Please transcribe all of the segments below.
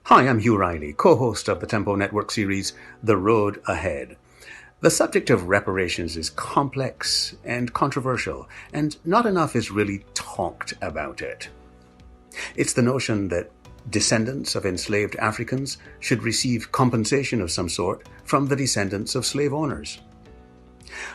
Hi, I'm Hugh Riley, co-host of the Tempo Network series, The Road Ahead. The subject of reparations is complex and controversial, and not enough is really talked about it. It's the notion that descendants of enslaved Africans should receive compensation of some sort from the descendants of slave owners.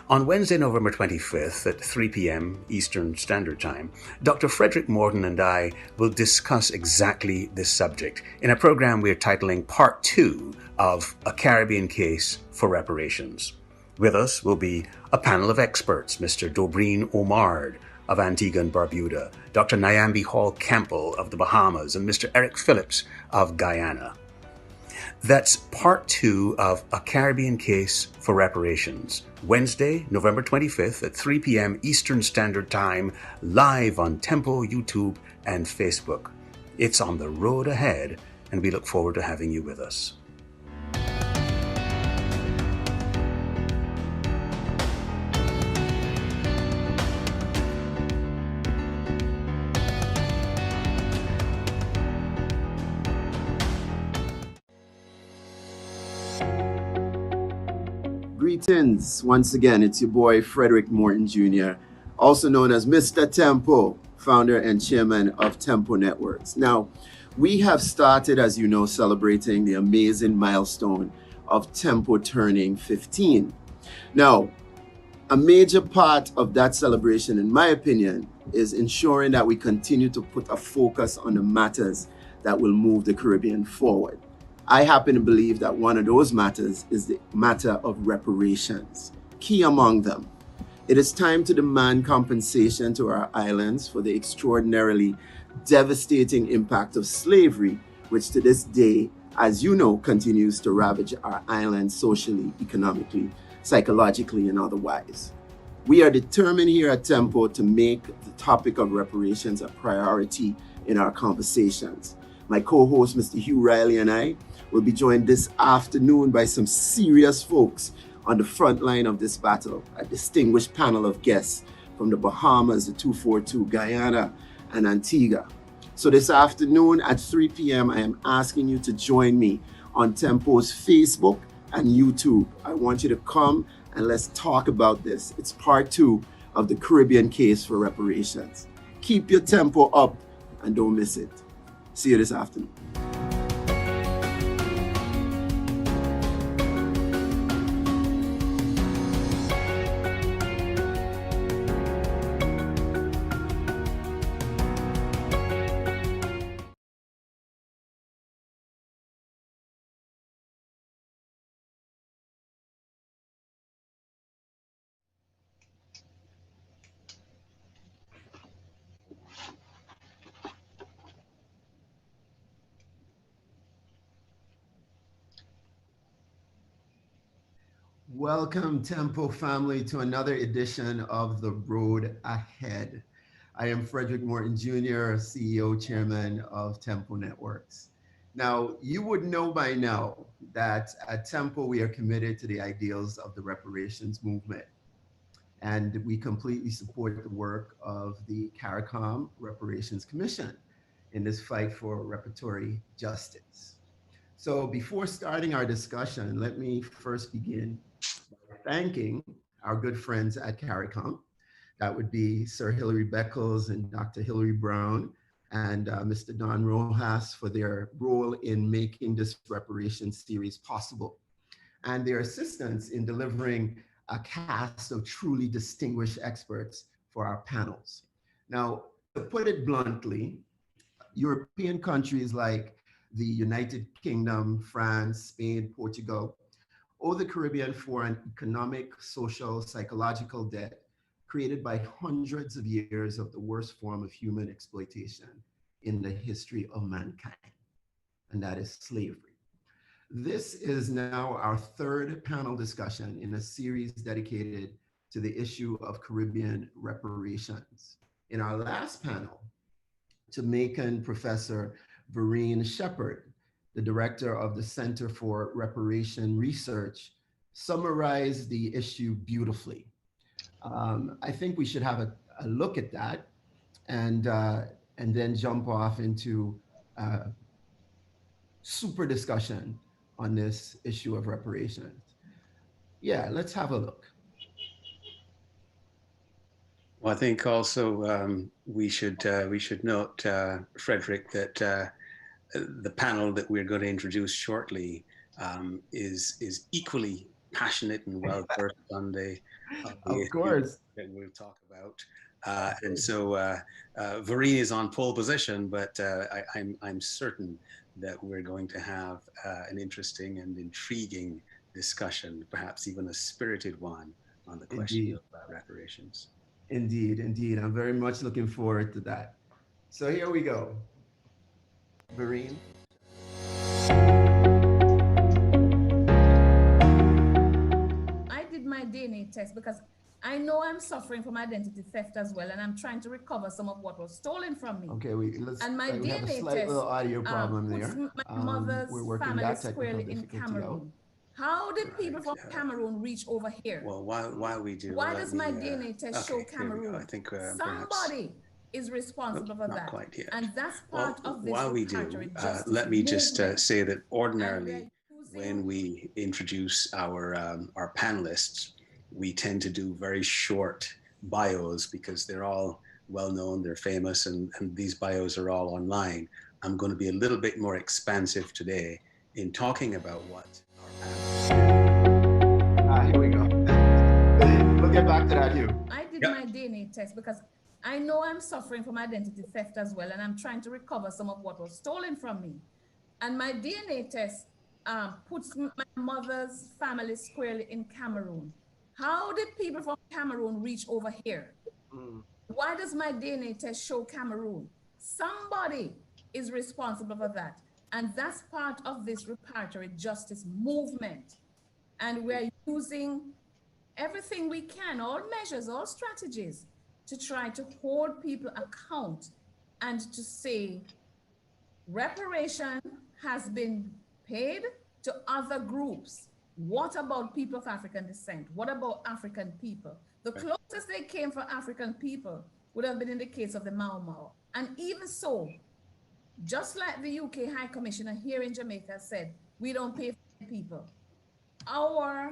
On Wednesday, November 25th at 3 p.m. Eastern Standard Time, Dr. Frederick, Morton, and I will discuss exactly this subject in a program we're titling Part 2 of A Caribbean Case for Reparations. With us will be a panel of experts, Mr. Dorbrene of Antigua and Barbuda, Dr. Niambi Hall Campbell of the Bahamas, and Mr. Eric Phillips of Guyana. That's part 2 of A Caribbean Case for Reparations, Wednesday, November 25th at 3 p.m. Eastern Standard Time, live on Tempo, YouTube, and Facebook. It's on the road ahead, and we look forward to having you with us. Greetings. Once again, it's your boy Frederick Morton Jr., also known as Mr. Tempo, founder and chairman of Tempo Networks. Now, we have started, as you know, celebrating the amazing milestone of Tempo turning 15. Now, a major part of that celebration, in my opinion, is ensuring that we continue to put a focus on the matters that will move the Caribbean forward. I happen to believe that one of those matters is the matter of reparations, key among them. It is time to demand compensation to our islands for the extraordinarily devastating impact of slavery, which to this day, as you know, continues to ravage our islands socially, economically, psychologically, and otherwise. We are determined here at Tempo to make the topic of reparations a priority in our conversations. My co-host, Mr. Hugh Riley, and I will be joined this afternoon by some serious folks on the front line of this battle, a distinguished panel of guests from the Bahamas, the 242, Guyana, and Antigua. So this afternoon at 3 p.m., I am asking you to join me on Tempo's Facebook and YouTube. I want you to come and let's talk about this. It's part 2 of the Caribbean Case for Reparations. Keep your tempo up and don't miss it. See you this afternoon. Welcome, Tempo family, to another edition of The Road Ahead. I am Frederick Morton Jr., CEO, Chairman of Tempo Networks. Now, you would know by now that at Tempo, we are committed to the ideals of the reparations movement. And we completely support the work of the CARICOM Reparations Commission in this fight for reparatory justice. So before starting our discussion, let me first begin thanking our good friends at CARICOM. That would be Sir Hilary Beckles and Dr. Hilary Brown and Mr. Don Rojas for their role in making this reparations series possible, and their assistance in delivering a cast of truly distinguished experts for our panels. Now, to put it bluntly, European countries like the United Kingdom, France, Spain, Portugal, owe the Caribbean for an economic, social, psychological debt created by hundreds of years of the worst form of human exploitation in the history of mankind, and that is slavery. This is now our third panel discussion in a series dedicated to the issue of Caribbean reparations. In our last panel, Jamaican professor Vereen Shepherd, the director of the Center for Reparation Research, summarized the issue beautifully. I think we should have a look at that and then jump off into super discussion on this issue of reparations. Yeah, let's have a look. Well, I think also we should note, Frederick, that the panel that we're going to introduce shortly is equally passionate and well versed on the Of issue course. that we'll talk about. And so Vareen is on pole position, but I'm certain that we're going to have an interesting and intriguing discussion, perhaps even a spirited one, on the question Indeed. of reparations. Indeed, indeed. I'm very much looking forward to that. So here we go. Vereen. I did my DNA test because I know I'm suffering from identity theft as well, and I'm trying to recover some of what was stolen from me. Okay, And my we have a DNA slight test little audio problem puts there. my mother's We're working family that technical squarely in difficulty out. Cameroon. How did people from Cameroon reach over here? Well, while we do, Why does my DNA test show okay, here we go. Cameroon? I think Somebody is responsible for not that. quite yet. And that's part of this while we do, reparatory justice let me just movement. say that ordinarily, And when we introduce our panelists, we tend to do very short bios because they're all well known, they're famous, and these bios are all online. I'm going to be a little bit more expansive today in talking about what our panelists. Here we go. We'll get back to that, Hugh. I did my DNA test because I know I'm suffering from identity theft as well, and I'm trying to recover some of what was stolen from me. And my DNA test puts my mother's family squarely in Cameroon. How did people from Cameroon reach over here? Why does my DNA test show Cameroon? Somebody is responsible for that. And that's part of this reparatory justice movement. And we're using everything we can, all measures, all strategies, to try to hold people account and to say reparation has been paid to other groups. What about people of African descent? What about African people? The closest they came for African people would have been in the case of the Mau Mau. And even so, just like the UK High Commissioner here in Jamaica said, we don't pay for people. Our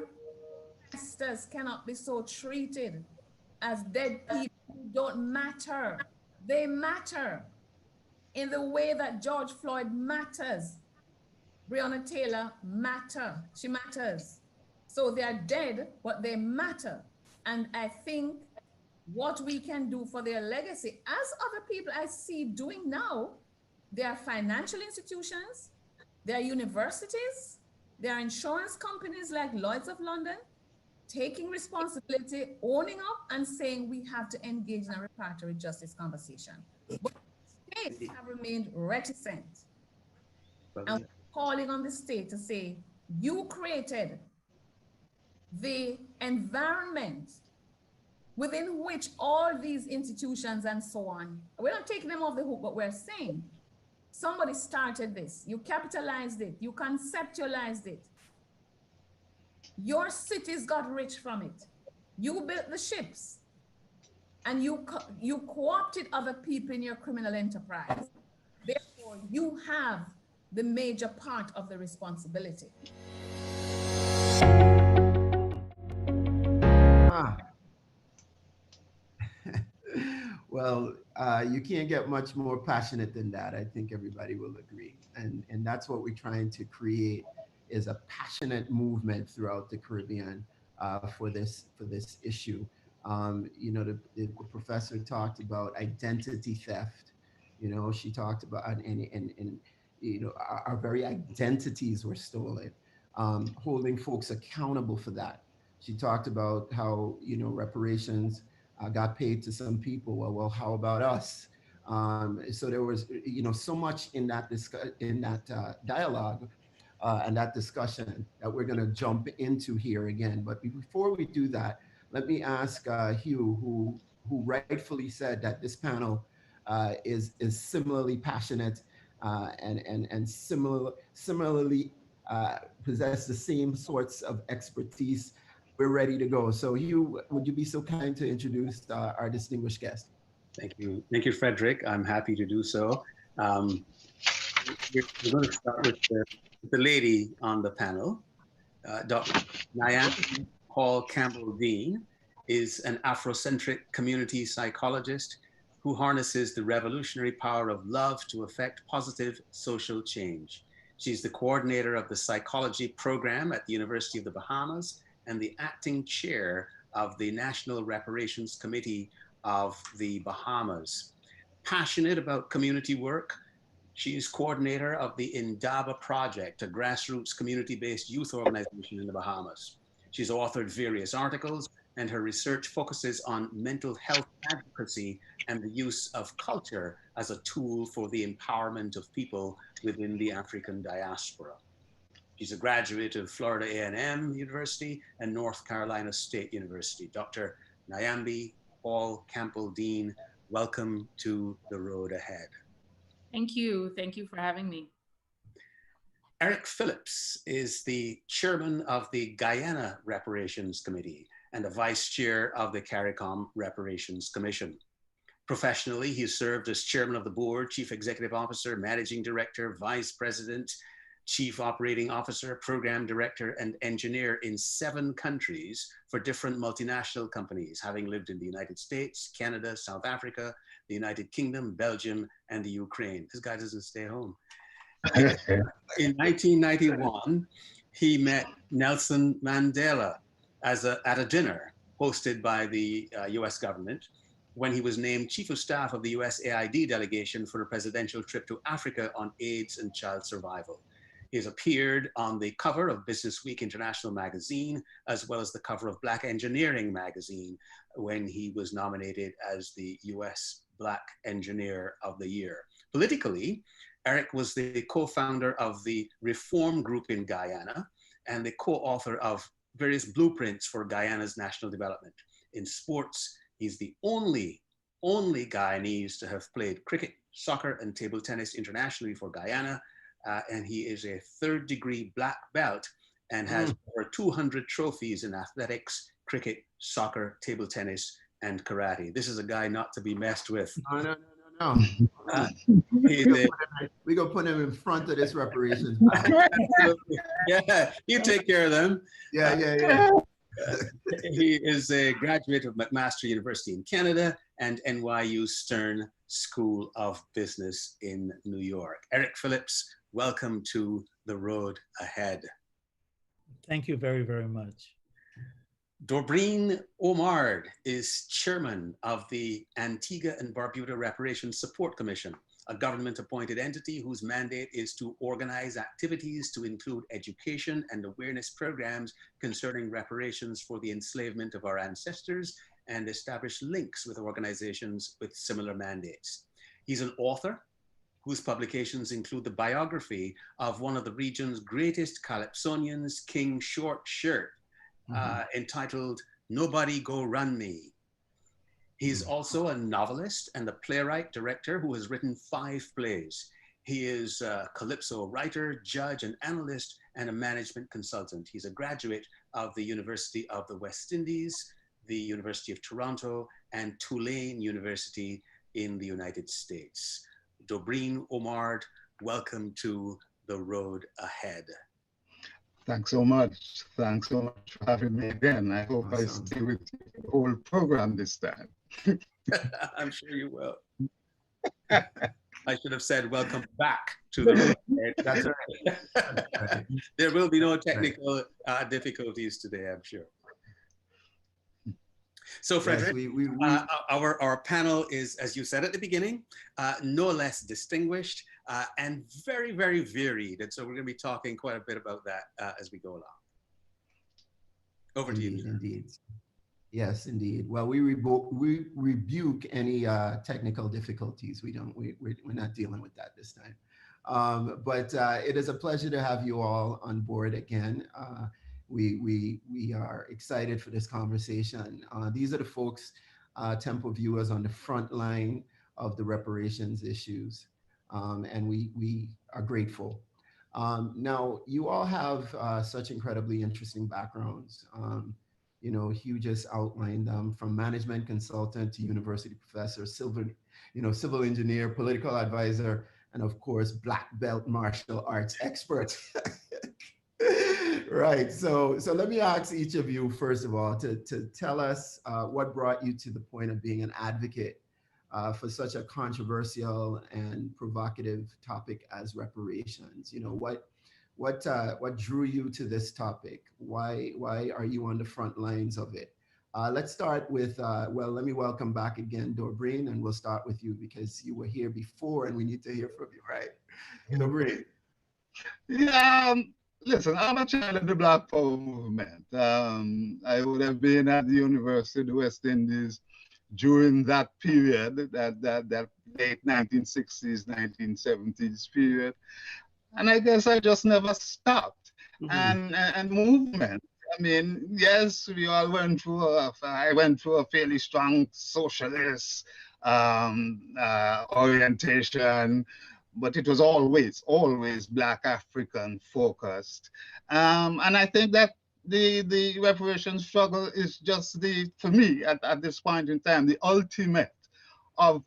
ancestors cannot be so treated as dead people who don't matter. They matter in the way that George Floyd matters. Breonna Taylor matter. She matters. So they are dead, but they matter. And I think what we can do for their legacy, as other people I see doing now, there are financial institutions, there are universities, there are insurance companies like Lloyd's of London, taking responsibility, owning up and saying we have to engage in a reparatory justice conversation. But states have remained reticent. And we're calling on the state to say, you created the environment within which all these institutions and so on, we're not taking them off the hook, but we're saying somebody started this, you capitalized it, you conceptualized it. Your cities got rich from it. You built the ships and you co-opted other people in your criminal enterprise. Therefore, you have the major part of the responsibility. Well, you can't get much more passionate than that. I think everybody will agree. And that's what we're trying to create, is a passionate movement throughout the Caribbean for this issue. You know, the professor talked about identity theft. You know, she talked about, and you know, our very identities were stolen, holding folks accountable for that. She talked about how, you know, reparations got paid to some people. Well, how about us? So there was, you know, so much in that dialogue and that discussion that we're going to jump into here again. But before we do that, let me ask Hugh, who rightfully said that this panel is similarly passionate and similarly possess the same sorts of expertise. We're ready to go. So Hugh, would you be so kind to introduce our distinguished guest? Thank you, Frederick. I'm happy to do so. we're going to start with the lady on the panel. Dr. Niambi Campbell-Dean is an Afrocentric community psychologist who harnesses the revolutionary power of love to effect positive social change. She's the coordinator of the psychology program at the University of the Bahamas and the acting chair of the National Reparations Committee of the Bahamas. Passionate about community work, she is coordinator of the Indaba Project, a grassroots community-based youth organization in the Bahamas. She's authored various articles, and her research focuses on mental health advocacy and the use of culture as a tool for the empowerment of people within the African diaspora. She's a graduate of Florida A&M University and North Carolina State University. Dr. Niambi Campbell-Dean, welcome to The Road Ahead. Thank you. Thank you for having me. Eric Phillips is the chairman of the Guyana Reparations Committee and a vice chair of the CARICOM Reparations Commission. Professionally, he served as chairman of the board, chief executive officer, managing director, vice president, chief operating officer, program director, and engineer in 7 countries for different multinational companies, having lived in the United States, Canada, South Africa, the United Kingdom, Belgium, and the Ukraine. This guy doesn't stay home. In 1991, he met Nelson Mandela at a dinner hosted by the US government when he was named chief of staff of the USAID delegation for a presidential trip to Africa on AIDS and child survival. He has appeared on the cover of Business Week International magazine, as well as the cover of Black Engineering magazine when he was nominated as the US Black Engineer of the Year. Politically, Eric was the co-founder of the Reform Group in Guyana and the co-author of various blueprints for Guyana's national development. In sports, he's the only Guyanese to have played cricket, soccer, and table tennis internationally for Guyana. And he is a 3rd-degree black belt and has over 200 trophies in athletics, cricket, soccer, table tennis, and karate. This is a guy not to be messed with. No. We're going to put him in front of this reparations. Yeah, you take care of them. Yeah. He is a graduate of McMaster University in Canada and NYU Stern School of Business in New York. Eric Phillips, welcome to The Road Ahead. Thank you very, very much. Dorbrene is chairman of the Antigua and Barbuda Reparations Support Commission, a government-appointed entity whose mandate is to organize activities to include education and awareness programs concerning reparations for the enslavement of our ancestors and establish links with organizations with similar mandates. He's an author whose publications include the biography of one of the region's greatest calypsonians, King Short Shirt, entitled Nobody Go Run Me. He's also a novelist and a playwright director who has written 5 plays. He is a calypso writer, judge, and analyst, and a management consultant. He's a graduate of the University of the West Indies, the University of Toronto, and Tulane University in the United States. Dorbrene, welcome to The Road Ahead. Thanks so much. Thanks so much for having me again. I hope I stay with you for the whole program this time. I'm sure you will. I should have said welcome back to The Road Ahead. That's right. There will be no technical difficulties today, I'm sure. So Frederick, yes, our panel is, as you said at the beginning, no less distinguished and very, very varied. And so we're going to be talking quite a bit about that as we go along. Over to you. Indeed. Yes, indeed. Well, we rebuke any technical difficulties. We're not dealing with that this time. But it is a pleasure to have you all on board again. We are excited for this conversation. These are the folks, Tempo viewers, on the front line of the reparations issues, and we are grateful. Now, you all have such incredibly interesting backgrounds. You know, Hugh just outlined them, from management consultant to university professor, civil engineer, political advisor, and of course, black belt martial arts expert. Right. So let me ask each of you, first of all, to tell us what brought you to the point of being an advocate for such a controversial and provocative topic as reparations. You know, what drew you to this topic? Why are you on the front lines of it? Let's start with, well, let me welcome back again, Dorbrene, and we'll start with you because you were here before and we need to hear from you, right? Dorbrene. Yeah, listen, I'm a child of the Black Power movement. I would have been at the University of the West Indies during that period, that late 1960s, 1970s period. And I guess I just never stopped. And movement. I mean, yes, we all went through, I went through a fairly strong socialist orientation, but it was always Black African focused. And I think that the reparations struggle is just for me, at this point in time, the ultimate of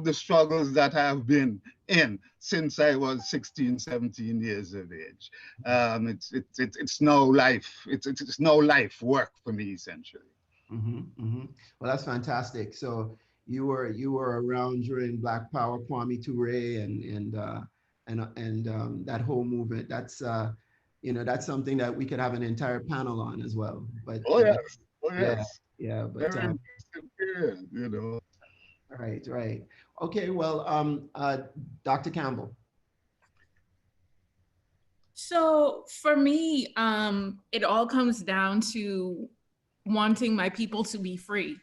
the struggles that I've been in since I was 16, 17 years of age. It's no life, it's no life work for me, essentially. Well, that's fantastic. So you were around during Black Power, Kwame Ture, and that whole movement. That's you know, that's something that we could have an entire panel on as well. But yes. Yeah. But very interesting period, you know. Right. Okay. Well, Dr. Campbell. So for me, it all comes down to wanting my people to be free.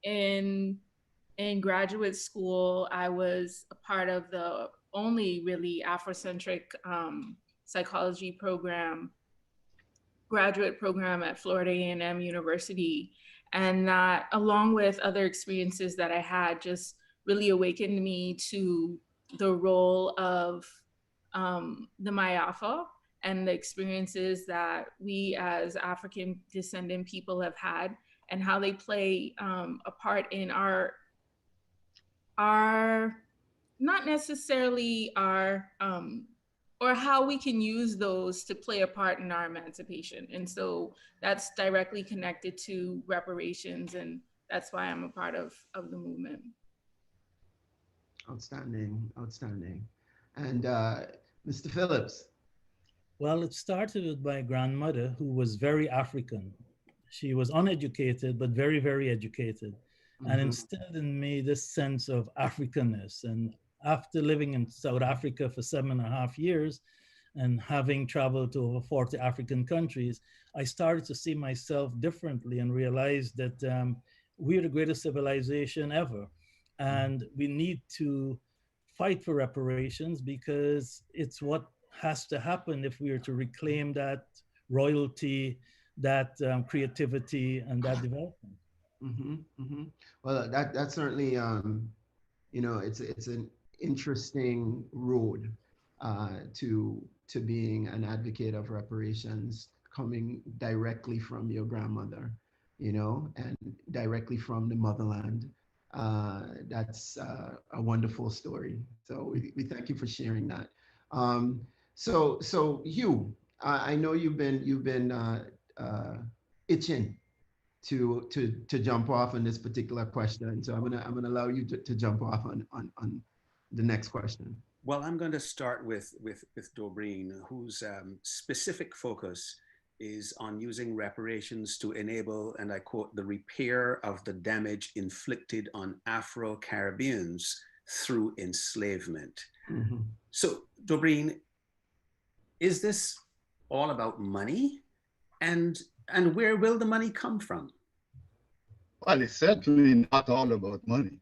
In graduate school, I was a part of the only really Afrocentric psychology program, graduate program at Florida A&M University. And that, along with other experiences that I had, just really awakened me to the role of the Mayafa and the experiences that we as African descendant people have had, and how they play a part in our not necessarily our or how we can use those to play a part in our emancipation. And so that's directly connected to reparations, and that's why I'm a part of the movement. Outstanding. And Mr. Phillips. Well, it started with my grandmother, who was very African. She was uneducated, but very, very educated, and instilled in me this sense of Africanness. And after living in South Africa for 7.5 years and having traveled to over 40 African countries, I started to see myself differently and realized that we're the greatest civilization ever. And we need to fight for reparations because it's what has to happen if we are to reclaim that royalty, that creativity, and that development. Well, that certainly, you know, it's an interesting road to being an advocate of reparations, coming directly from your grandmother, you know, and directly from the motherland. That's a wonderful story. So we thank you for sharing that. So Hugh, I know you've been itching to jump off on this particular question. So I'm gonna allow you to jump off on the next question. Well, I'm going to start with Dorbrene, whose specific focus is on using reparations to enable, and I quote, the repair of the damage inflicted on Afro-Caribbeans through enslavement. So, Dorbrene, is this all about money? And where will the money come from? Well, it's certainly not all about money.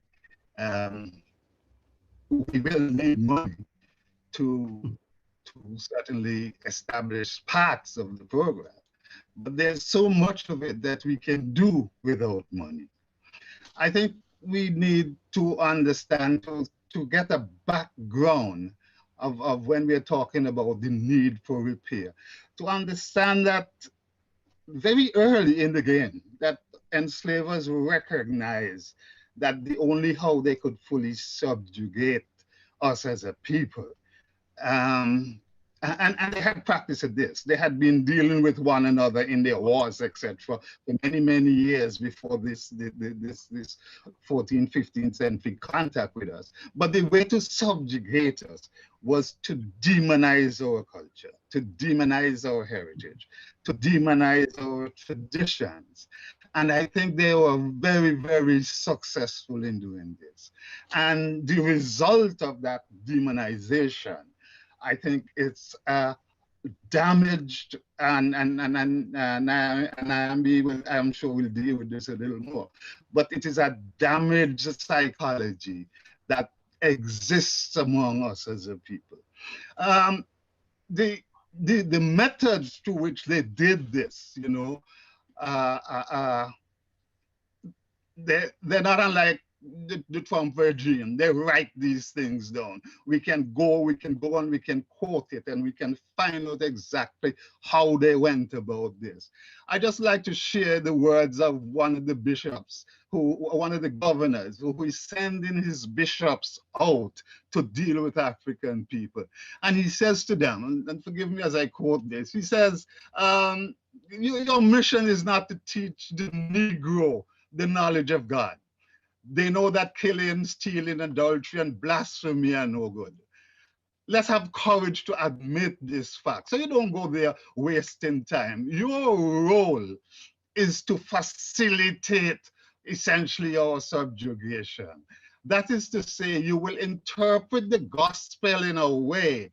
We will need money to certainly establish parts of the program. But there's so much of it that we can do without money. I think we need to understand, to get a background of when we're talking about the need for repair, to understand that very early in the game, that enslavers recognize that the only how they could fully subjugate us as a people. And they had practiced this. They had been dealing with one another in their wars, etc., for many, many years before this 14th, 15th century contact with us. But the way to subjugate us was to demonize our culture, to demonize our heritage, to demonize our traditions. And I think they were very, very successful in doing this. And the result of that demonization, I think it's damaged, and Niambi I'm sure will deal with this a little more, but it is a damaged psychology that exists among us as a people. The methods to which they did this, you know, they're not unlike the Trump regime. They write these things down. We can go on, we can quote it, and we can find out exactly how they went about this. I just like to share the words of one of the bishops, one of the governors, who is sending his bishops out to deal with African people. And he says to them, and forgive me as I quote this, he says, your mission is not to teach the Negro the knowledge of God. They know that killing, stealing, adultery, and blasphemy are no good. Let's have courage to admit this fact. So you don't go there wasting time. Your role is to facilitate essentially our subjugation. That is to say, you will interpret the gospel in a way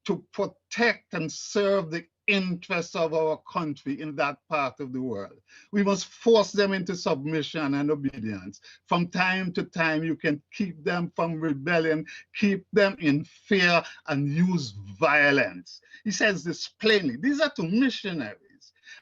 to protect and serve the interests of our country in that part of the world. We must force them into submission and obedience. From time to time, you can keep them from rebellion, keep them in fear, and use violence. He says this plainly. These are to missionaries.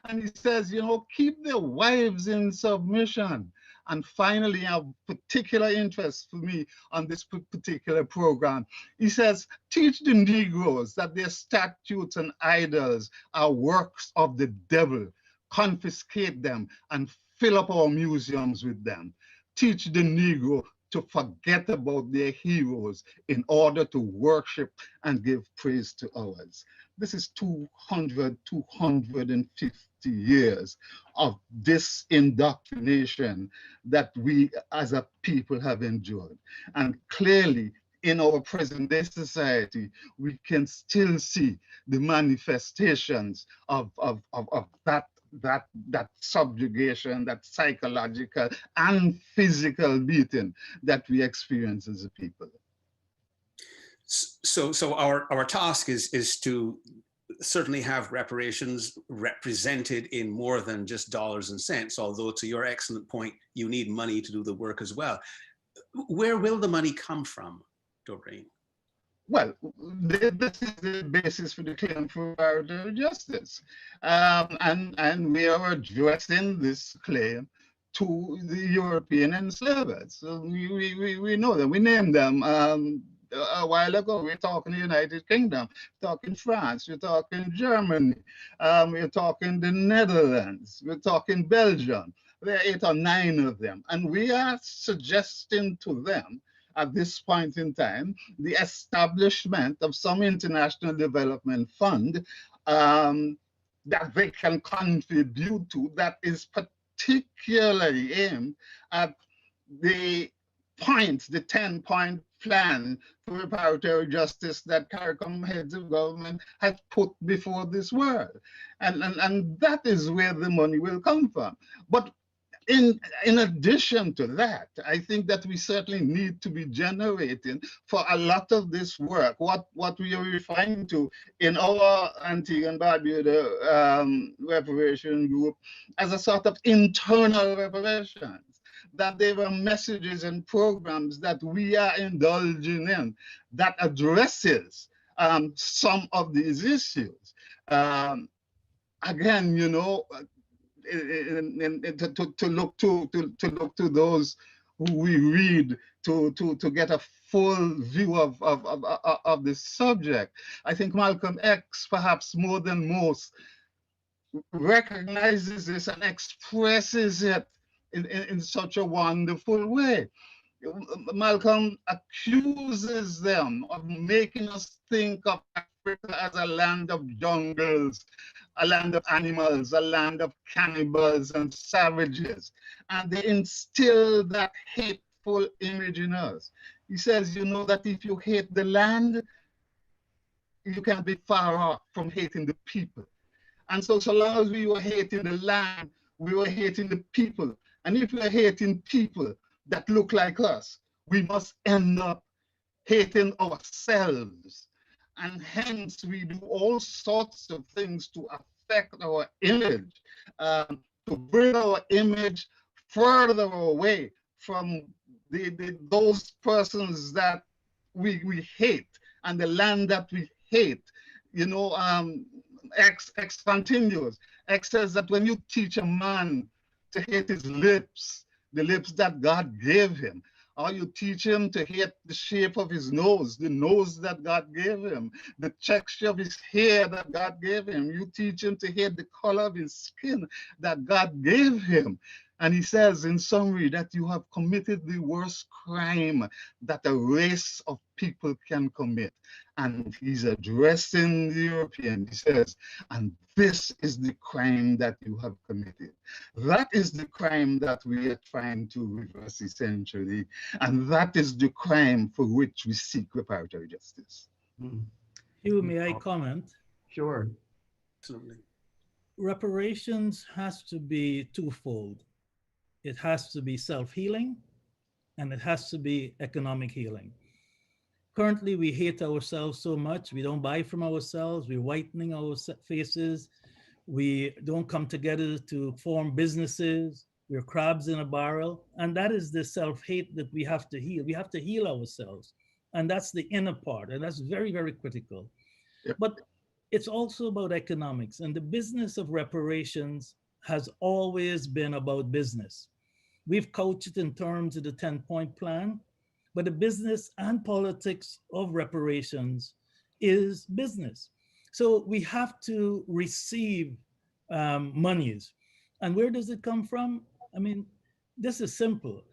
And he says, you know, keep their wives in submission. And finally, of particular interest for me on this particular program, he says, teach the Negroes that their statutes and idols are works of the devil. Confiscate them and fill up our museums with them. Teach the Negro to forget about their heroes in order to worship and give praise to ours. This is 250 years of this indoctrination that we as a people have endured. And clearly, in our present day society, we can still see the manifestations of that subjugation, that psychological and physical beating that we experience as a people. So our task is to certainly have reparations represented in more than just dollars and cents, although to your excellent point, you need money to do the work as well. Where will the money come from, Dorbrene? Well, this is the basis for the claim for reparative justice. And we are addressing this claim to the European enslavers. So we know them, we name them. A while ago, we're talking the United Kingdom, we're talking France, we're talking Germany, we're talking the Netherlands, we're talking Belgium. There are 8 or 9 of them. And we are suggesting to them at this point in time, the establishment of some international development fund that they can contribute to, that is particularly aimed at the points, the 10-point plan for reparative justice that CARICOM heads of government has put before this world. And that is where the money will come from. But in addition to that, I think that we certainly need to be generating for a lot of this work, what we are referring to in our Antigua and Barbuda reparation group as a sort of internal reparations. That there were messages and programs that we are indulging in that addresses some of these issues. Again, you know, to look to those who we read to get a full view of this subject. I think Malcolm X, perhaps more than most, recognizes this and expresses it in such a wonderful way. Malcolm accuses them of making us think of Africa as a land of jungles, a land of animals, a land of cannibals and savages. And they instill that hateful image in us. He says, you know, that if you hate the land, you can't be far off from hating the people. And so long as we were hating the land, we were hating the people. And if we're hating people that look like us, we must end up hating ourselves. And hence we do all sorts of things to affect our image, to bring our image further away from those persons that we hate and the land that we hate. You know, X continues. X says that when you teach a man to hate his lips, the lips that God gave him, or you teach him to hate the shape of his nose, the nose that God gave him, the texture of his hair that God gave him, you teach him to hate the color of his skin that God gave him. And he says in summary that you have committed the worst crime that a race of people can commit. And he's addressing the European. He says, and this is the crime that you have committed. That is the crime that we are trying to reverse essentially. And that is the crime for which we seek reparatory justice. Hugh, may I comment? Sure. Absolutely. Reparations has to be twofold. It has to be self-healing, and it has to be economic healing. Currently, we hate ourselves so much. We don't buy from ourselves. We're whitening our faces. We don't come together to form businesses. We're crabs in a barrel. And that is the self-hate that we have to heal. We have to heal ourselves. And that's the inner part. And that's very, very critical. Yep. But it's also about economics. And the business of reparations has always been about business. We've couched it in terms of the 10-point plan, but the business and politics of reparations is business. So we have to receive monies. And where does it come from? I mean, this is simple.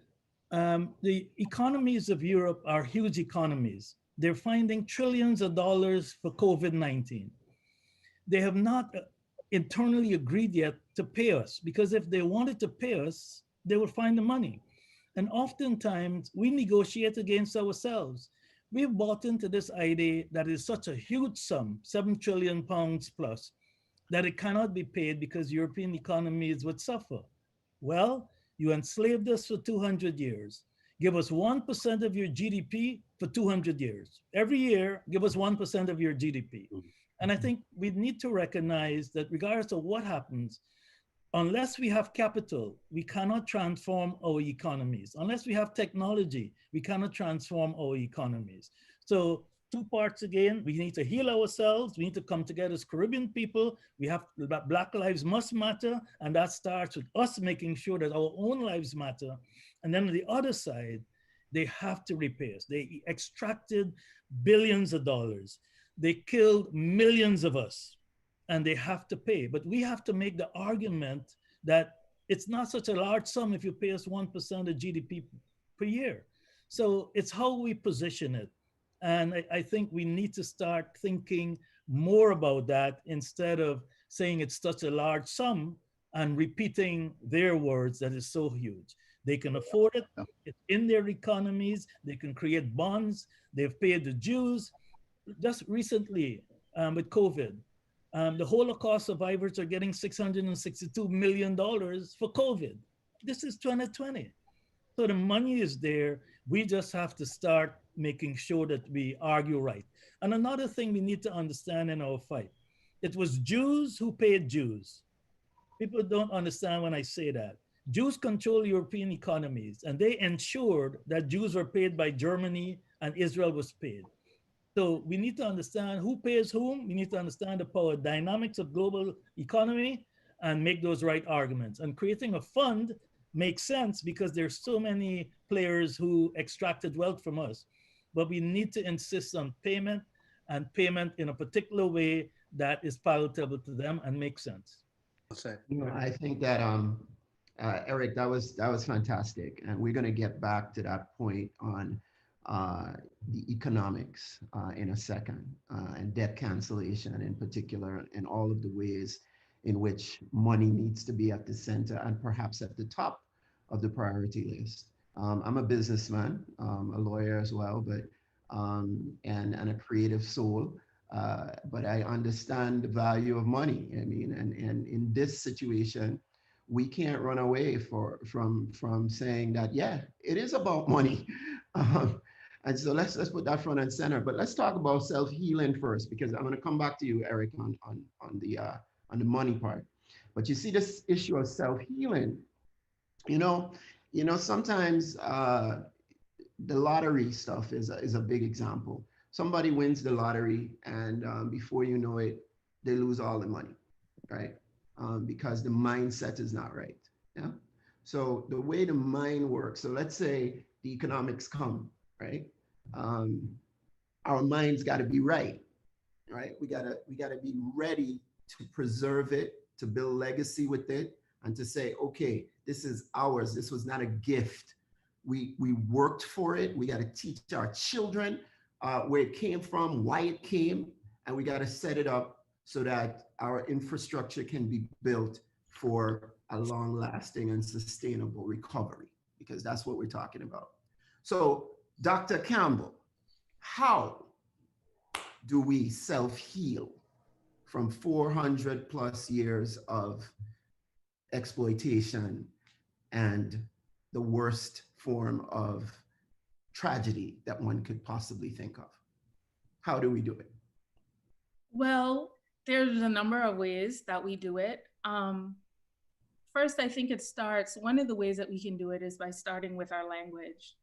The economies of Europe are huge economies. They're finding trillions of dollars for COVID-19. They have not internally agreed yet to pay us, because if they wanted to pay us, they would find the money. And oftentimes we negotiate against ourselves. We've bought into this idea that is such a huge sum, 7 trillion pounds plus, that it cannot be paid because European economies would suffer. Well, you enslaved us for 200 years. Give us 1% of your GDP for 200 years. Every year, give us 1% of your GDP. And I think we need to recognize that regardless of what happens, unless we have capital, we cannot transform our economies. Unless we have technology, we cannot transform our economies. So 2 parts again, we need to heal ourselves. We need to come together as Caribbean people. We have, Black lives must matter. And that starts with us making sure that our own lives matter. And then on the other side, they have to repay us. They extracted billions of dollars. They killed millions of us. And they have to pay. But we have to make the argument that it's not such a large sum if you pay us 1% of GDP per year. So it's how we position it. And I think we need to start thinking more about that instead of saying it's such a large sum and repeating their words that is so huge. They can afford it. It's in their economies. They can create bonds. They've paid the dues. Just recently with COVID, the Holocaust survivors are getting $662 million for COVID. This is 2020. So the money is there. We just have to start making sure that we argue right. And another thing we need to understand in our fight, it was Jews who paid Jews. People don't understand when I say that. Jews control European economies, and they ensured that Jews were paid by Germany and Israel was paid. So we need to understand who pays whom. We need to understand the power dynamics of global economy and make those right arguments. And creating a fund makes sense because there's so many players who extracted wealth from us. But we need to insist on payment, and payment in a particular way that is palatable to them and makes sense. You know, I think that Eric, that was fantastic, and we're going to get back to that point on the economics in a second, and debt cancellation in particular, and all of the ways in which money needs to be at the center and perhaps at the top of the priority list. I'm a businessman, a lawyer as well, but and a creative soul. But I understand the value of money. I mean, and in this situation, we can't run away from saying that, yeah, it is about money. And so let's put that front and center. But let's talk about self-healing first, because I'm going to come back to you, Eric, on the money part. But you see this issue of self-healing, you know, sometimes the lottery stuff is a big example. Somebody wins the lottery, and before you know it, they lose all the money, right? Because the mindset is not right. Yeah. So the way the mind works. So let's say the economics come, right? Our mind's got to be right, right? We gotta be ready to preserve it, to build legacy with it, and to say, okay, this is ours. This was not a gift. We worked for it. We got to teach our children where it came from, why it came, and we got to set it up so that our infrastructure can be built for a long-lasting and sustainable recovery, because that's what we're talking about. So, Dr. Campbell, how do we self-heal from 400 plus years of exploitation and the worst form of tragedy that one could possibly think of? How do we do it? Well, there's a number of ways that we do it. First, I think one of the ways that we can do it is by starting with our language.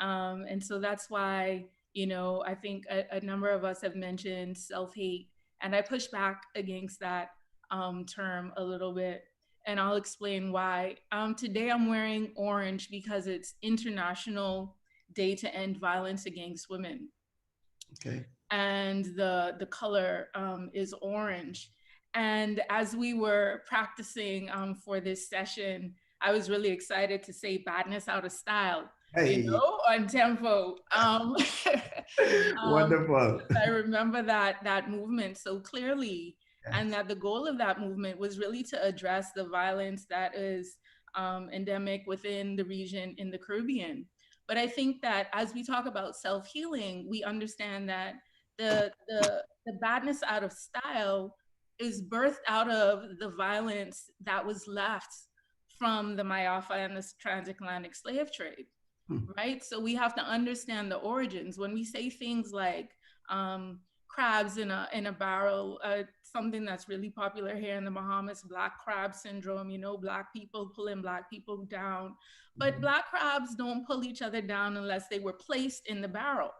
And so that's why, I think a number of us have mentioned self-hate, and I push back against that term a little bit, and I'll explain why. Today I'm wearing orange because it's International Day to End Violence Against Women. Okay. And the color is orange. And as we were practicing for this session, I was really excited to say badness out of style, on tempo. Wonderful. I remember that movement so clearly. Yes. And that the goal of that movement was really to address the violence that is endemic within the region in the Caribbean. But I think that as we talk about self-healing, we understand that the badness out of style is birthed out of the violence that was left from the Mayafa and the transatlantic slave trade, right? So we have to understand the origins. When we say things like crabs in a barrel, something that's really popular here in the Bahamas, black crab syndrome, black people pulling black people down. But black crabs don't pull each other down unless they were placed in the barrel,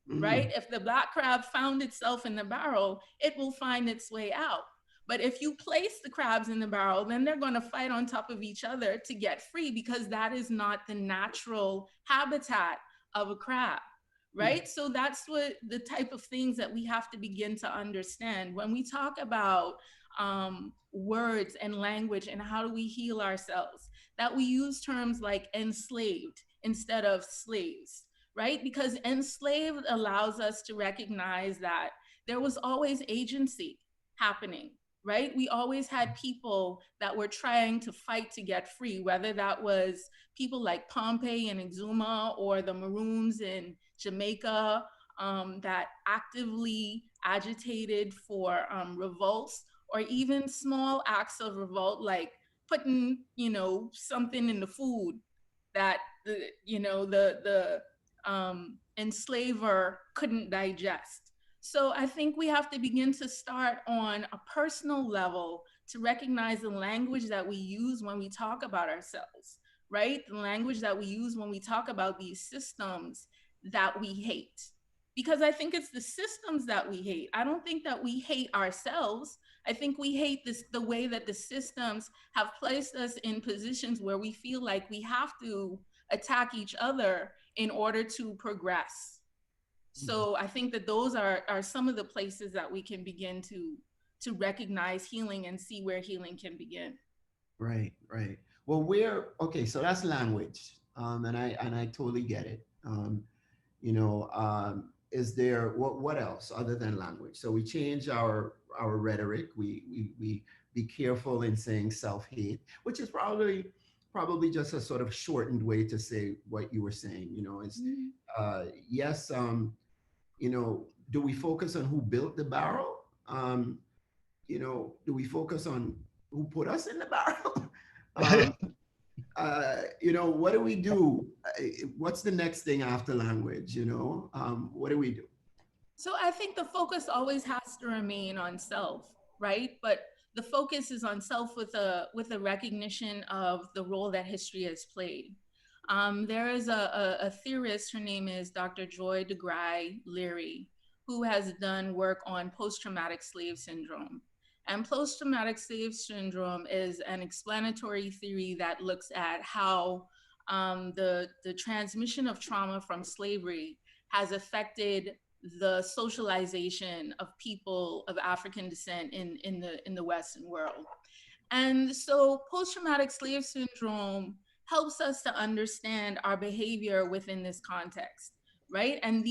right? If the black crab found itself in the barrel, it will find its way out. But if you place the crabs in the barrel, then they're going to fight on top of each other to get free, because that is not the natural habitat of a crab. Right? So that's what the type of things that we have to begin to understand when we talk about words and language and how do we heal ourselves, that we use terms like enslaved instead of slaves, right? Because enslaved allows us to recognize that there was always agency happening, right? We always had people that were trying to fight to get free, whether that was people like Pompey and Exuma or the Maroons in Jamaica that actively agitated for revolts, or even small acts of revolt like putting, something in the food that the enslaver couldn't digest. So I think we have to begin to start on a personal level to recognize the language that we use when we talk about ourselves, right? The language that we use when we talk about these systems that we hate. Because I think it's the systems that we hate. I don't think that we hate ourselves. I think we hate the way that the systems have placed us in positions where we feel like we have to attack each other in order to progress. So I think that those are some of the places that we can begin to recognize healing and see where healing can begin. Right, right. Well, okay, so that's language, and I totally get it. You know, is there what else other than language? So we change our rhetoric. We be careful in saying self-hate, which is probably just a sort of shortened way to say what you were saying. You know, it's yes. You know, do we focus on who built the barrel? You know, do we focus on who put us in the barrel? You know, what do we do? What's the next thing after language? You know, what do we do? So I think the focus always has to remain on self, right? But the focus is on self with a recognition of the role that history has played. There is a theorist, her name is Dr. Joy DeGruy-Leary, who has done work on post-traumatic slave syndrome. And post-traumatic slave syndrome is an explanatory theory that looks at how the transmission of trauma from slavery has affected the socialization of people of African descent in the Western world. And so post-traumatic slave syndrome helps us to understand our behavior within this context, right? And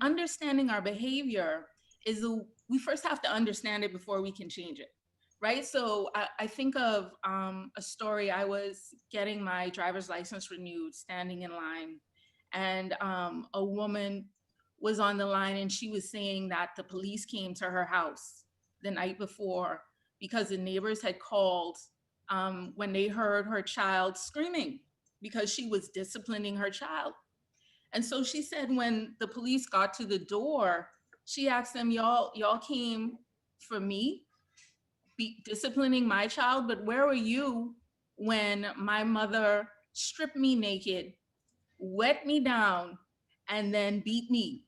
understanding our behavior is we first have to understand it before we can change it, right? So I think of a story. I was getting my driver's license renewed, standing in line, and a woman was on the line, and she was saying that the police came to her house the night before because the neighbors had called when they heard her child screaming because she was disciplining her child. And so she said when the police got to the door, she asked them, y'all came for me, disciplining my child, but where were you when my mother stripped me naked, wet me down, and then beat me,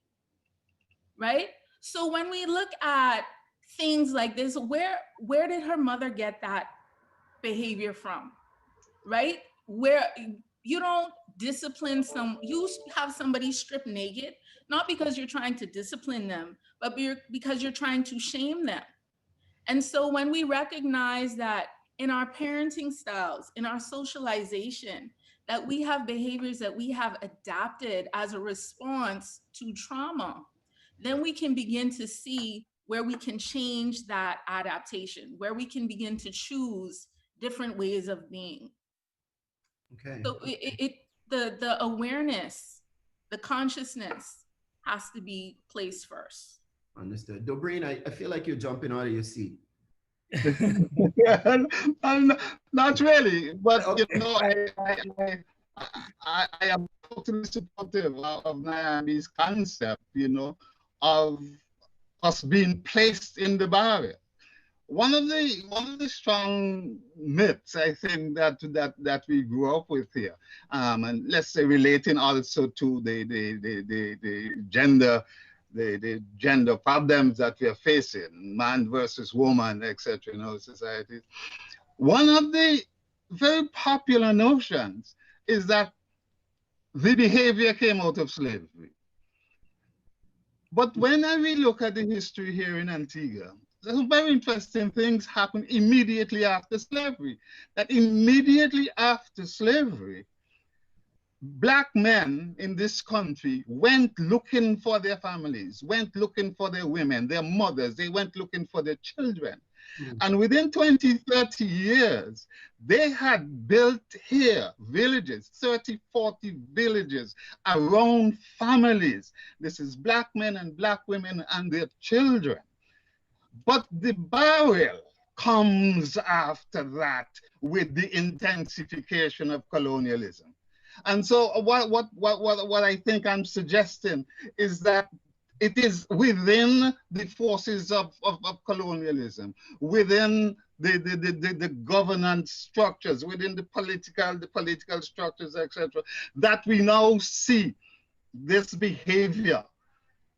right? So when we look at things like this, where did her mother get that behavior from, right? Where you don't discipline you have somebody stripped naked, not because you're trying to discipline them, but because you're trying to shame them. And so when we recognize that in our parenting styles, in our socialization, that we have behaviors that we have adapted as a response to trauma, then we can begin to see where we can change that adaptation, where we can begin to choose different ways of being. Okay. So the awareness, the consciousness has to be placed first. Understood. Dorbrene, I feel like you're jumping out of your seat. Not really, but Okay. you know, I am totally supportive of Niambi's concept, you know, of us being placed in the barrier. One of the strong myths I think that we grew up with here, and let's say relating also to the gender problems that we are facing, man versus woman, etc. in our societies. One of the very popular notions is that the behavior came out of slavery. But when we look at the history here in Antigua, some very interesting things happened immediately after slavery. That immediately after slavery, Black men in this country went looking for their families, went looking for their women, their mothers, they went looking for their children. And within 20, 30 years, they had built here villages, 30, 40 villages around families. This is Black men and Black women and their children. But the burial comes after that with the intensification of colonialism. And so what I think I'm suggesting is that it is within the forces of colonialism, within the governance structures, within the political structures, etc., that we now see this behavior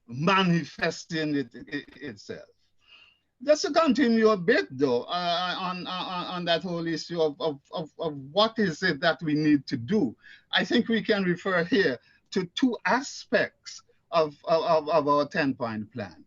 manifesting itself. Just to continue a bit, though, on that whole issue of what is it that we need to do, I think we can refer here to two aspects of our 10-point plan.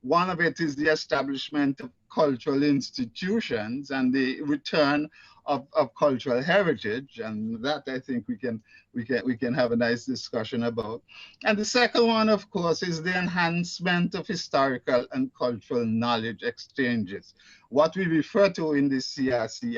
One of it is the establishment of cultural institutions and the return of cultural heritage, and that I think we can have a nice discussion about. And the second one, of course, is the enhancement of historical and cultural knowledge exchanges, what we refer to in the CRC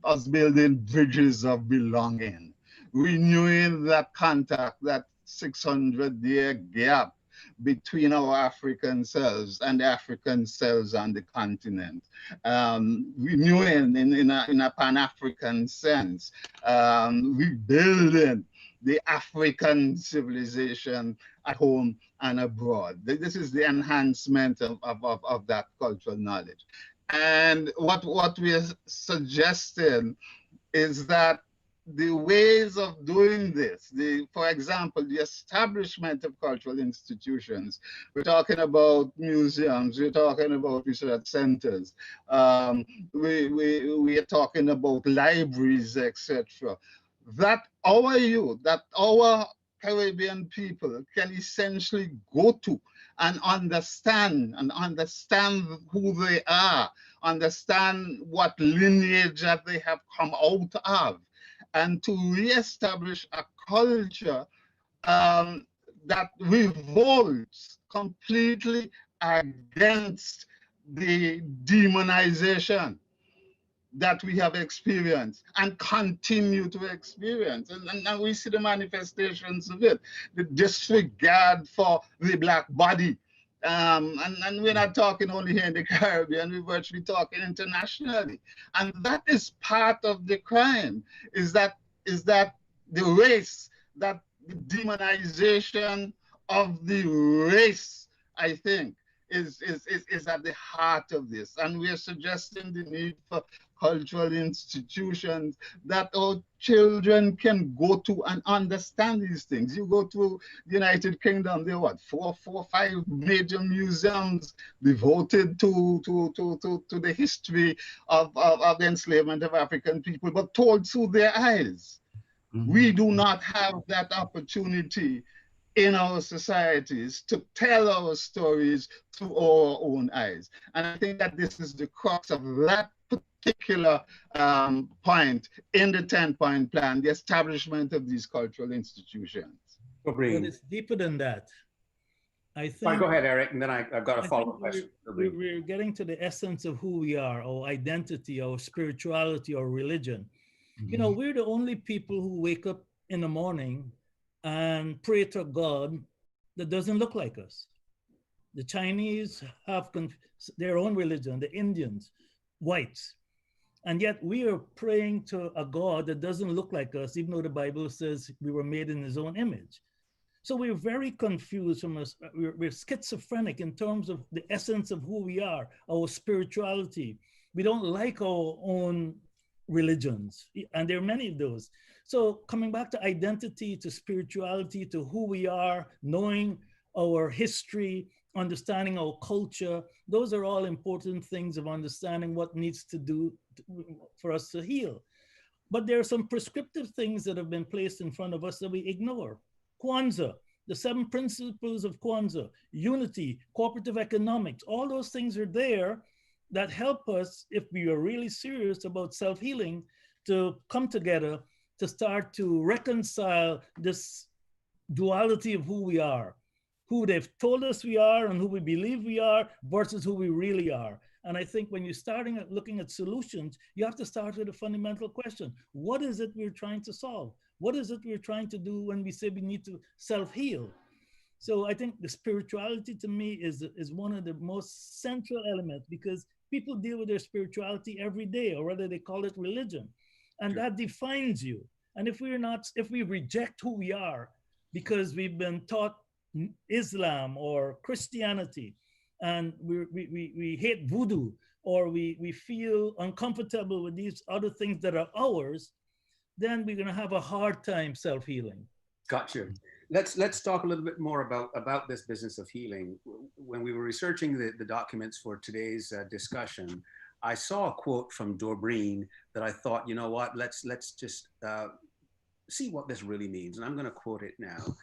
as building bridges of belonging, renewing that contact, that 600-year gap between our African selves and the African selves on the continent, renewing in a Pan-African sense, rebuilding the African civilization at home and abroad. This is the enhancement of that cultural knowledge. And what we're suggesting is that the ways of doing this, for example, the establishment of cultural institutions, we're talking about museums, we're talking about research centers, we are talking about libraries, etc. That our youth, that our Caribbean people can essentially go to and understand who they are, understand what lineage that they have come out of, and to reestablish a culture that revolts completely against the demonization that we have experienced and continue to experience. And we see the manifestations of it, the disregard for the Black body. And we're not talking only here in the Caribbean, we're virtually talking internationally. And that is part of the crime, is that the race, that the demonization of the race, I think, is at the heart of this. And we are suggesting the need for cultural institutions that our children can go to and understand these things. You go to the United Kingdom, there are what, four or five major museums devoted to the history of the enslavement of African people, but told through their eyes. Mm-hmm. We do not have that opportunity in our societies to tell our stories through our own eyes. And I think that this is the crux of that particular point in the 10-point plan, the establishment of these cultural institutions. But it's deeper than that. I think. Fine, go ahead, Eric, and then I've got a follow-up question. We're getting to the essence of who we are, our identity, our spirituality, our religion. Mm-hmm. You know, we're the only people who wake up in the morning and pray to God that doesn't look like us. The Chinese have their own religion, the Indians, whites. And yet we are praying to a God that doesn't look like us, even though the Bible says we were made in his own image. So we're very confused from us. We're schizophrenic in terms of the essence of who we are, our spirituality. We don't like our own religions, and there are many of those. So coming back to identity, to spirituality, to who we are, knowing our history, understanding our culture, those are all important things of understanding what needs to do for us to heal. But there are some prescriptive things that have been placed in front of us that we ignore. Kwanzaa, the 7 principles of Kwanzaa, unity, cooperative economics, all those things are there that help us, if we are really serious about self-healing, to come together to start to reconcile this duality of who we are, who they've told us we are and who we believe we are versus who we really are. And I think when you're starting at looking at solutions, you have to start with a fundamental question. What is it we're trying to solve? What is it we're trying to do when we say we need to self-heal? So I think the spirituality to me is one of the most central elements, because people deal with their spirituality every day, or whether they call it religion. And that defines you. And if we reject who we are because we've been taught Islam or Christianity, and we hate voodoo, or we feel uncomfortable with these other things that are ours, then we're going to have a hard time self-healing. Gotcha. Let's talk a little bit more about this business of healing. When we were researching the documents for today's discussion, I saw a quote from Dorbrene that I thought, you know what, let's just see what this really means. And I'm going to quote it now.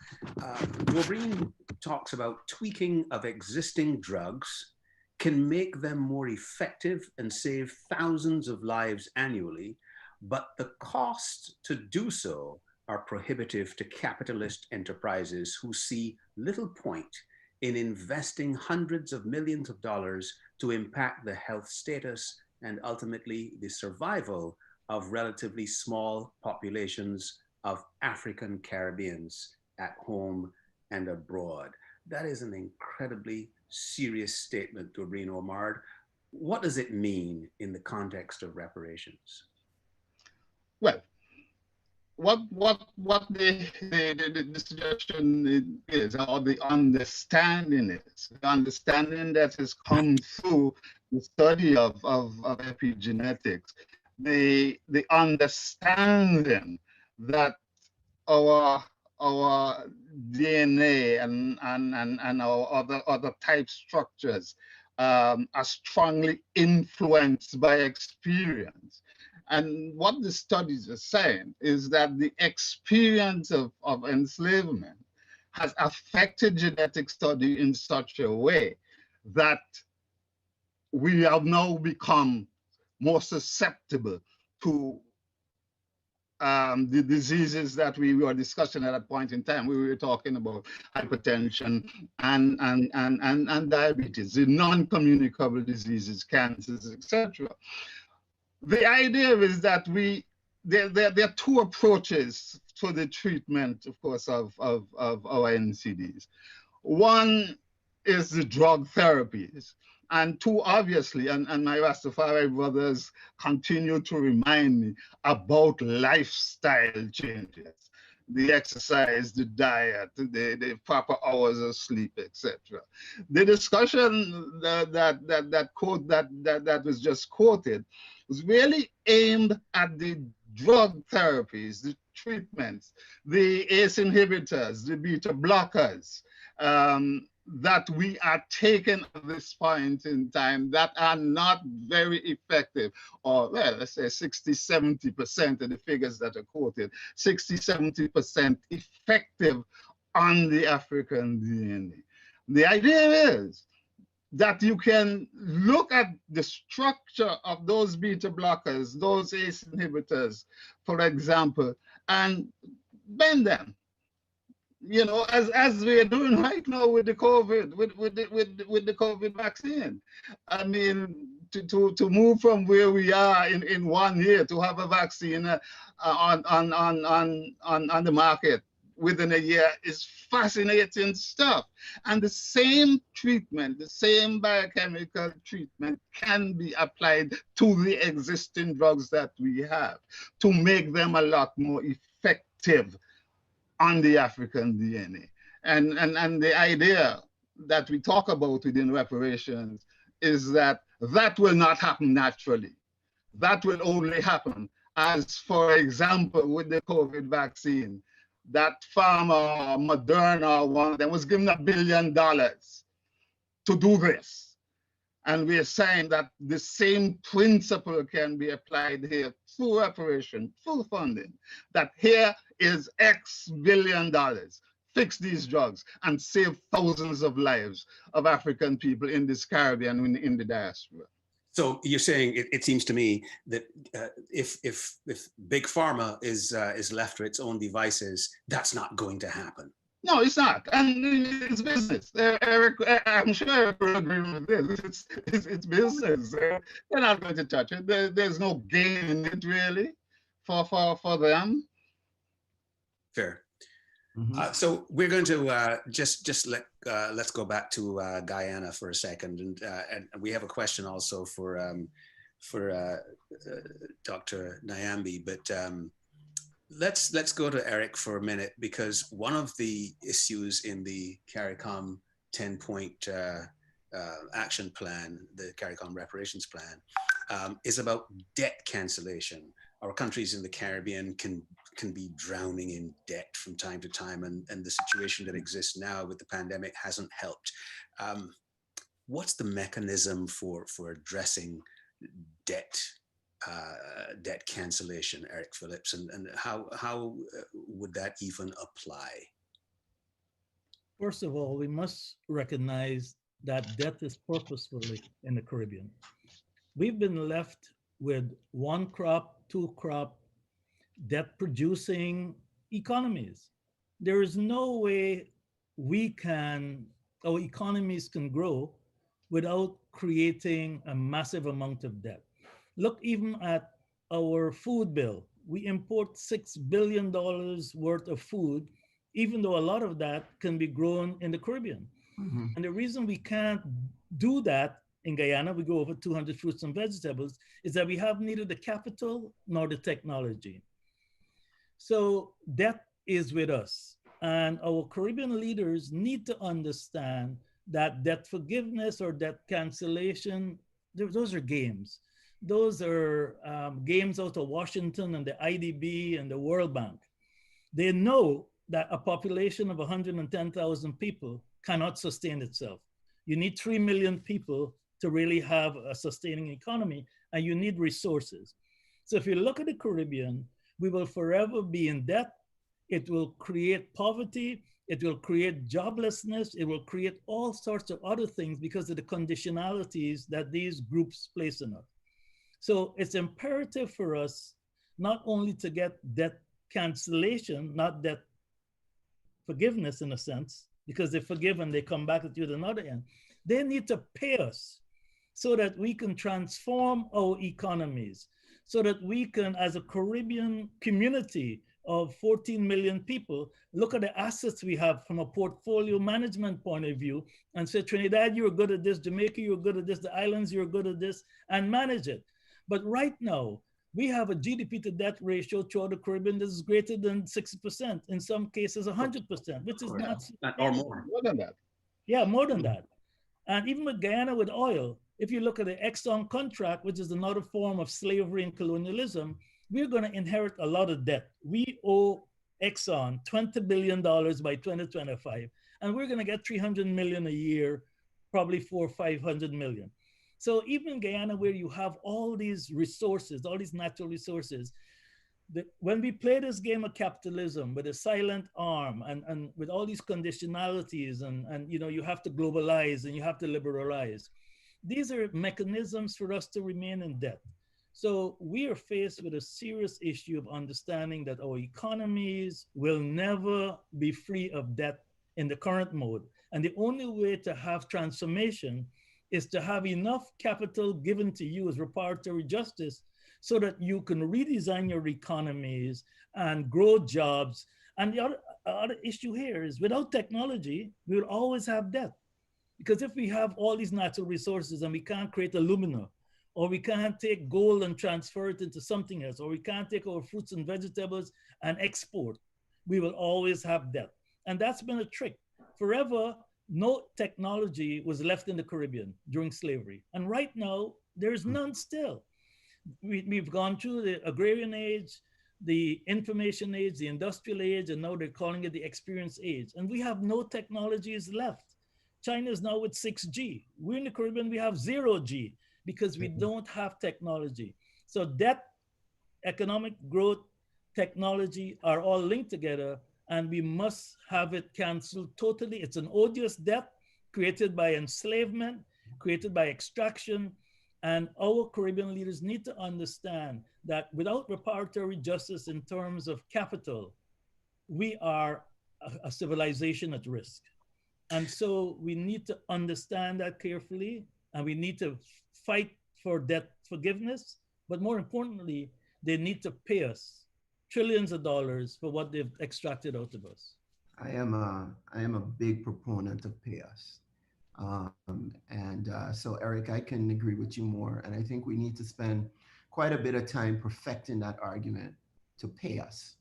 Dorbrene talks about tweaking of existing drugs can make them more effective and save thousands of lives annually, but the costs to do so are prohibitive to capitalist enterprises who see little point in investing hundreds of millions of dollars to impact the health status and ultimately the survival of relatively small populations of African Caribbeans at home and abroad. That is an incredibly serious statement, Dorbrene Omar. What does it mean in the context of reparations? Well, what the suggestion is, or the understanding is, the understanding that has come through the study of epigenetics, the understanding that our DNA and our other type structures are strongly influenced by experience. And what the studies are saying is that the experience of enslavement has affected genetic study in such a way that we have now become more susceptible to the diseases that we were discussing at that point in time. We were talking about hypertension and diabetes, the non-communicable diseases, cancers, etc. The idea is that there are two approaches to the treatment, of course, of our NCDs. One is the drug therapies, and two, obviously, and my Rastafari brothers continue to remind me about lifestyle changes, the exercise, the diet, the proper hours of sleep, etc. The discussion that was just quoted was really aimed at the drug therapies, the treatments, the ACE inhibitors, the beta blockers that we are taking at this point in time that are not very effective, or well, let's say 60–70% of the figures that are quoted, 60–70% effective on the African DNA. The idea is that you can look at the structure of those beta blockers, those ACE inhibitors, for example, and bend them. You know, as we are doing right now with the COVID, with the COVID vaccine. I mean, to move from where we are in 1 year to have a vaccine on the market within a year is fascinating stuff. And the same treatment, the same biochemical treatment can be applied to the existing drugs that we have to make them a lot more effective on the African DNA. And the idea that we talk about within reparations is that that will not happen naturally. That will only happen as, for example, with the COVID vaccine, that pharma, Moderna, one of them was given $1 billion to do this. And we are saying that the same principle can be applied here through reparation, full funding, that here is X billion dollars, fix these drugs and save thousands of lives of African people in this Caribbean, in the diaspora. So you're saying it seems to me that if big pharma is left to its own devices, that's not going to happen. No, it's not, and it's business. Eric, I'm sure Eric will agree with this. It's business. They're not going to touch it. There's no gain in it really for them. Fair. Mm-hmm. So we're going to let's go back to Guyana for a second, and we have a question also for Dr. Niambi, but let's go to Eric for a minute, because one of the issues in the CARICOM 10-point action plan, the CARICOM Reparations Plan, is about debt cancellation. Our countries in the Caribbean can be drowning in debt from time to time, and the situation that exists now with the pandemic hasn't helped. What's the mechanism for addressing debt cancellation, Eric Phillips, and how would that even apply? First of all, we must recognize that debt is purposefully in the Caribbean. We've been left with one crop two-crop debt-producing economies. There is no way our economies can grow without creating a massive amount of debt. Look even at our food bill. We import $6 billion worth of food, even though a lot of that can be grown in the Caribbean. Mm-hmm. And the reason we can't do that in Guyana, we go over 200 fruits and vegetables, is that we have neither the capital nor the technology. So debt is with us. And our Caribbean leaders need to understand that debt forgiveness or debt cancellation, those are games. Those are games out of Washington and the IDB and the World Bank. They know that a population of 110,000 people cannot sustain itself. You need 3 million people to really have a sustaining economy, and you need resources. So if you look at the Caribbean, we will forever be in debt. It will create poverty. It will create joblessness. It will create all sorts of other things because of the conditionalities that these groups place on us. So it's imperative for us not only to get debt cancellation, not debt forgiveness in a sense, because they forgive and they come back at you at another end. They need to pay us so that we can transform our economies, so that we can, as a Caribbean community of 14 million people, look at the assets we have from a portfolio management point of view and say, Trinidad, you're good at this, Jamaica, you're good at this, the islands, you're good at this, and manage it. But right now, we have a GDP to debt ratio throughout the Caribbean that is greater than 60%, in some cases 100%, which is not or more. More than that. Yeah, more than that. And even with Guyana with oil, if you look at the Exxon contract, which is another form of slavery and colonialism, we're going to inherit a lot of debt. We owe Exxon $20 billion by 2025, and we're going to get 300 million a year, probably 400 or 500 million. So even in Guyana, where you have all these resources, all these natural resources, when we play this game of capitalism with a silent arm and with all these conditionalities and you have to globalize and you have to liberalize, these are mechanisms for us to remain in debt. So we are faced with a serious issue of understanding that our economies will never be free of debt in the current mode. And the only way to have transformation is to have enough capital given to you as reparatory justice so that you can redesign your economies and grow jobs. And the other issue here is without technology, we will always have debt. Because if we have all these natural resources and we can't create alumina, or we can't take gold and transfer it into something else, or we can't take our fruits and vegetables and export, we will always have debt. And that's been a trick. Forever, no technology was left in the Caribbean during slavery. And right now, there's none still. We've gone through the agrarian age, the information age, the industrial age, and now they're calling it the experience age. And we have no technologies left. China is now with 6G. We're in the Caribbean, we have 0G because we don't have technology. So debt, economic growth, technology are all linked together, and we must have it canceled totally. It's an odious debt created by enslavement, created by extraction, and our Caribbean leaders need to understand that without reparatory justice in terms of capital, we are a civilization at risk. And so we need to understand that carefully, and we need to fight for debt forgiveness. But more importantly, they need to pay us trillions of dollars for what they've extracted out of us. I am a big proponent of pay us. So Eric, I can agree with you more. And I think we need to spend quite a bit of time perfecting that argument to pay us.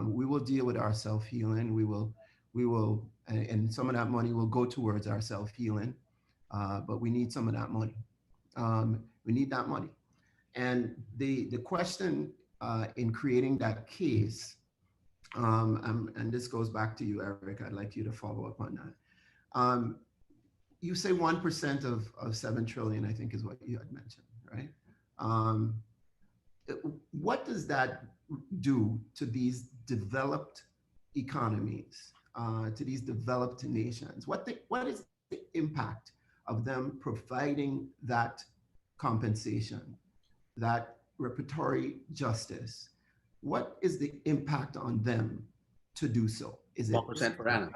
We will deal with our self-healing. We will, and some of that money will go towards our self-healing, but we need some of that money. We need that money. And the question in creating that case, and this goes back to you, Eric, I'd like you to follow up on that. You say 1% of 7 trillion, I think is what you had mentioned, right? What does that do to these developed economies, to these developed nations? What is the impact of them providing that compensation, that reparatory justice, what is the impact on them to do so? Is it 1% per annum?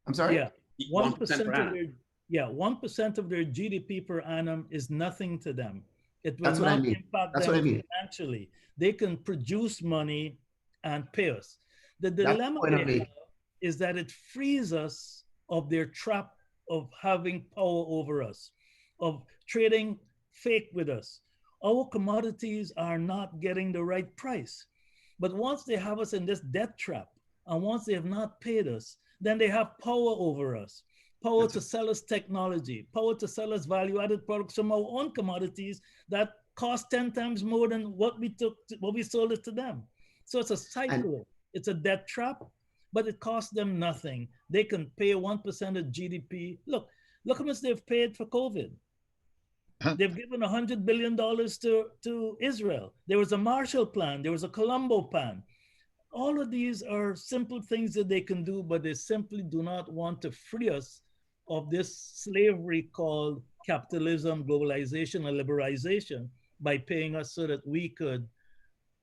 I'm sorry? Yeah, 1% 1% per of annum. their 1% of their GDP per annum is nothing to them. It will That's what I not mean. impact That's them what I mean. financially. They can produce money and pay us. The That's the dilemma point I'm they making. have is that it frees us of their trap of having power over us, of trading fake with us. Our commodities are not getting the right price. But once they have us in this debt trap, and once they have not paid us, then they have power over us. Power to sell us technology, power to sell us value-added products from our own commodities that cost 10 times more than what we sold it to them. So it's a cycle. It's a debt trap, but it costs them nothing. They can pay 1% of GDP. Look how much they've paid for COVID. They've given $100 billion to Israel. There was a Marshall Plan. There was a Colombo Plan. All of these are simple things that they can do, but they simply do not want to free us of this slavery called capitalism, globalization, and liberalization by paying us so that we could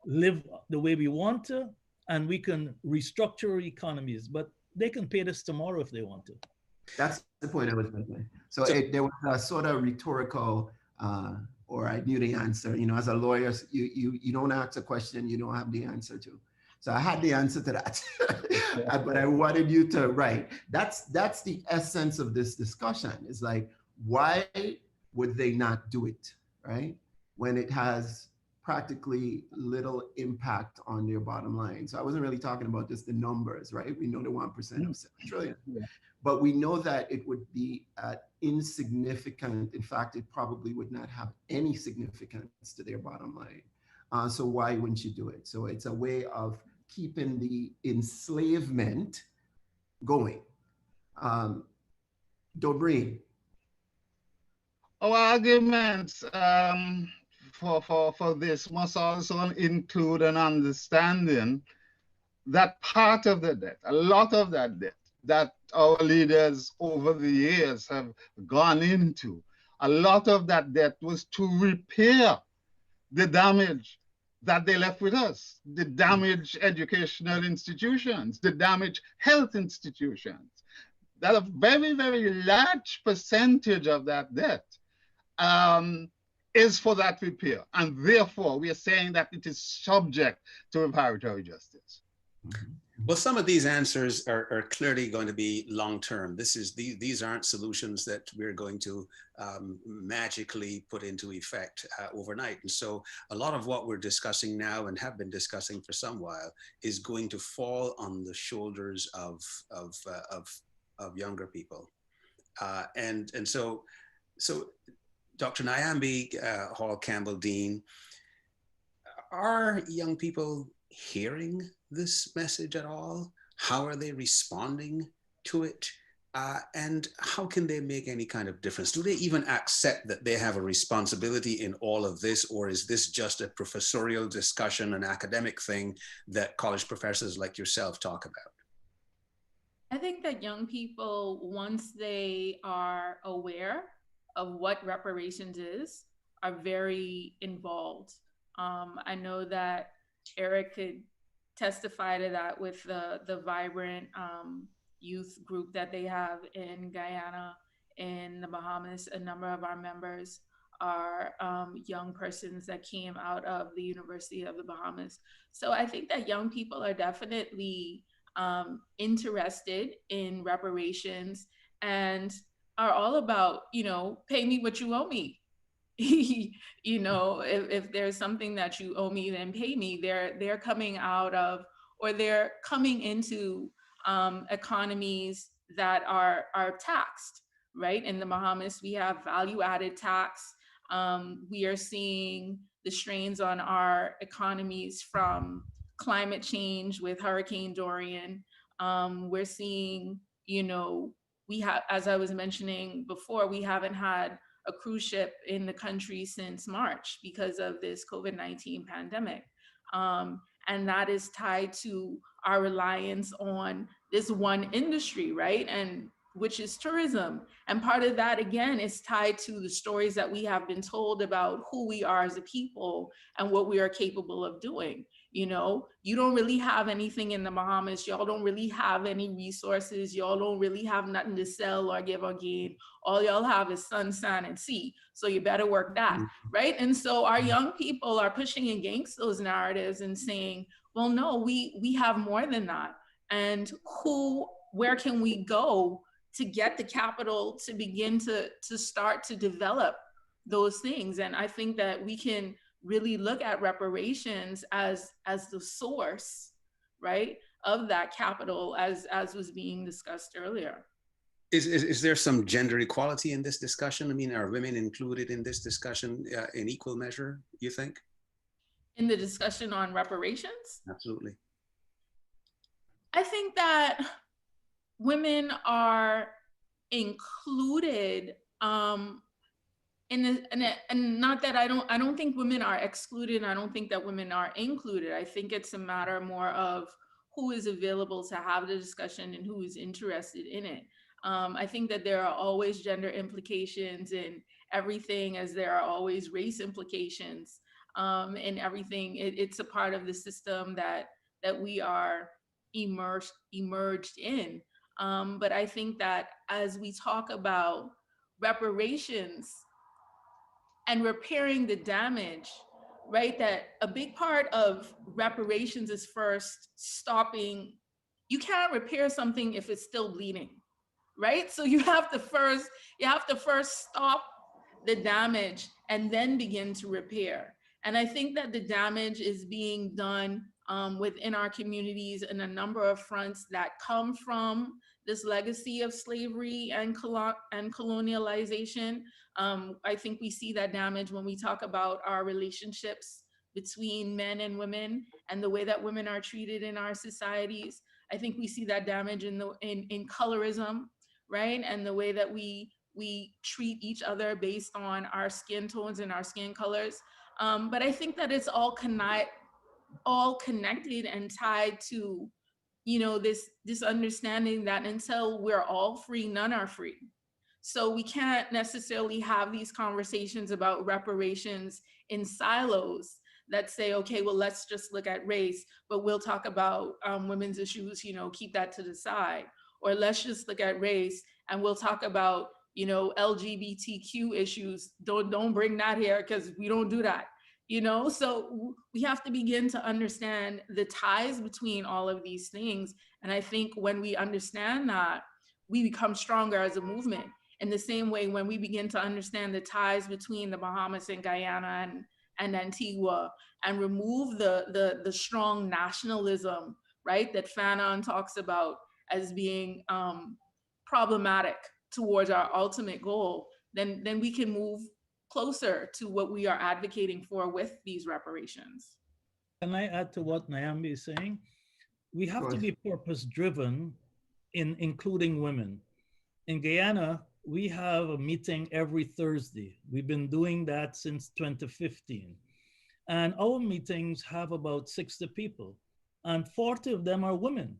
live the way we want to, and we can restructure our economies. But they can pay this tomorrow if they want to. That's the point I was making. So there was a sort of rhetorical, or I knew the answer. You know, as a lawyer, you don't ask a question you don't have the answer to. So I had the answer to that, but I wanted you to write. That's the essence of this discussion. Is like, why would they not do it, right? When it has practically little impact on their bottom line. So I wasn't really talking about just the numbers, right? We know the 1% of 7 trillion, but we know that it would be insignificant. In fact, it probably would not have any significance to their bottom line. So why wouldn't you do it? So it's a way of keeping the enslavement going. Dorbrene. Our arguments for this must also include an understanding that part of the debt, a lot of that debt that our leaders over the years have gone into, a lot of that debt was to repair the damage that they left with us, the damaged educational institutions, the damaged health institutions. That a very, very large percentage of that debt is for that repair. And therefore, we are saying that it is subject to reparatory justice. Well, some of these answers are clearly going to be long-term. These aren't solutions that we're going to magically put into effect overnight. And so a lot of what we're discussing now and have been discussing for some while is going to fall on the shoulders of younger people. And so Dr. Niambi Hall Campbell-Dean, are young people hearing this message at all? How are they responding to it? And how can they make any kind of difference? Do they even accept that they have a responsibility in all of this, or is this just a professorial discussion, an academic thing that college professors like yourself talk about? I think that young people, once they are aware of what reparations is, are very involved. I know that Eric could testify to that with the vibrant youth group that they have in Guyana, in the Bahamas. A number of our members are young persons that came out of the University of the Bahamas. So I think that young people are definitely interested in reparations and are all about, pay me what you owe me. If there's something that you owe me, then pay me. They're coming out of, or they're coming into economies that are taxed, right? In the Bahamas, we have value-added tax. We are seeing the strains on our economies from climate change with Hurricane Dorian. We're seeing, we have, as I was mentioning before, we haven't had a cruise ship in the country since March because of this COVID-19 pandemic. And that is tied to our reliance on this one industry, right? And which is tourism. And part of that, again, is tied to the stories that we have been told about who we are as a people and what we are capable of doing. You know, you don't really have anything in the Bahamas. Y'all don't really have any resources. Y'all don't really have nothing to sell or give or gain. All y'all have is sun, sand, and sea. So you better work that, right? And so our young people are pushing against those narratives and saying, well, no, we have more than that. And where can we go to get the capital to begin to start to develop those things? And I think that we can really look at reparations as the source, right, of that capital, as was being discussed earlier. Is there some gender equality in this discussion? I mean, are women included in this discussion in equal measure, you think? In the discussion on reparations? Absolutely. I think that women are included, and not that I don't think women are excluded. I don't think that women are included. I think it's a matter more of who is available to have the discussion and who is interested in it. I think that there are always gender implications in everything, as there are always race implications in everything. It's a part of the system that we are emerged in. But I think that as we talk about reparations and repairing the damage, right, that a big part of reparations is first stopping. You can't repair something if it's still bleeding, right? So you have to first stop the damage and then begin to repair. And I think that the damage is being done within our communities in a number of fronts that come from this legacy of slavery and colonialization. I think we see that damage when we talk about our relationships between men and women and the way that women are treated in our societies. I think we see that damage in colorism, right? And the way that we treat each other based on our skin tones and our skin colors. But I think that it's all connected and tied to, you know, this understanding that until we're all free, none are free. So we can't necessarily have these conversations about reparations in silos that say, okay, well, let's just look at race, but we'll talk about women's issues, you know, keep that to the side. Or let's just look at race and we'll talk about, you know, LGBTQ issues. Don't bring that here because we don't do that. You know, so we have to begin to understand the ties between all of these things. And I think when we understand that, we become stronger as a movement. In the same way, when we begin to understand the ties between the Bahamas and Guyana and Antigua, and remove the strong nationalism, right, that Fanon talks about as being problematic towards our ultimate goal, then we can move closer to what we are advocating for with these reparations. Can I add to what Niambi is saying? We have to be purpose-driven in including women. In Guyana, we have a meeting every Thursday. We've been doing that since 2015. And our meetings have about 60 people, and 40 of them are women,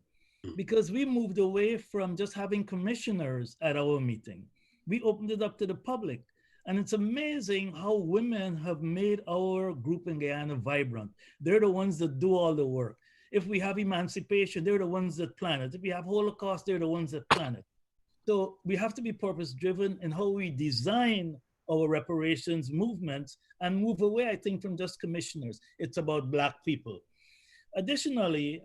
because we moved away from just having commissioners at our meeting. We opened it up to the public. And it's amazing how women have made our group in Guyana vibrant. They're the ones that do all the work. If we have emancipation, they're the ones that plan it. If we have Holocaust, they're the ones that plan it. So we have to be purpose-driven in how we design our reparations movements and move away, I think, from just commissioners. It's about Black people. Additionally,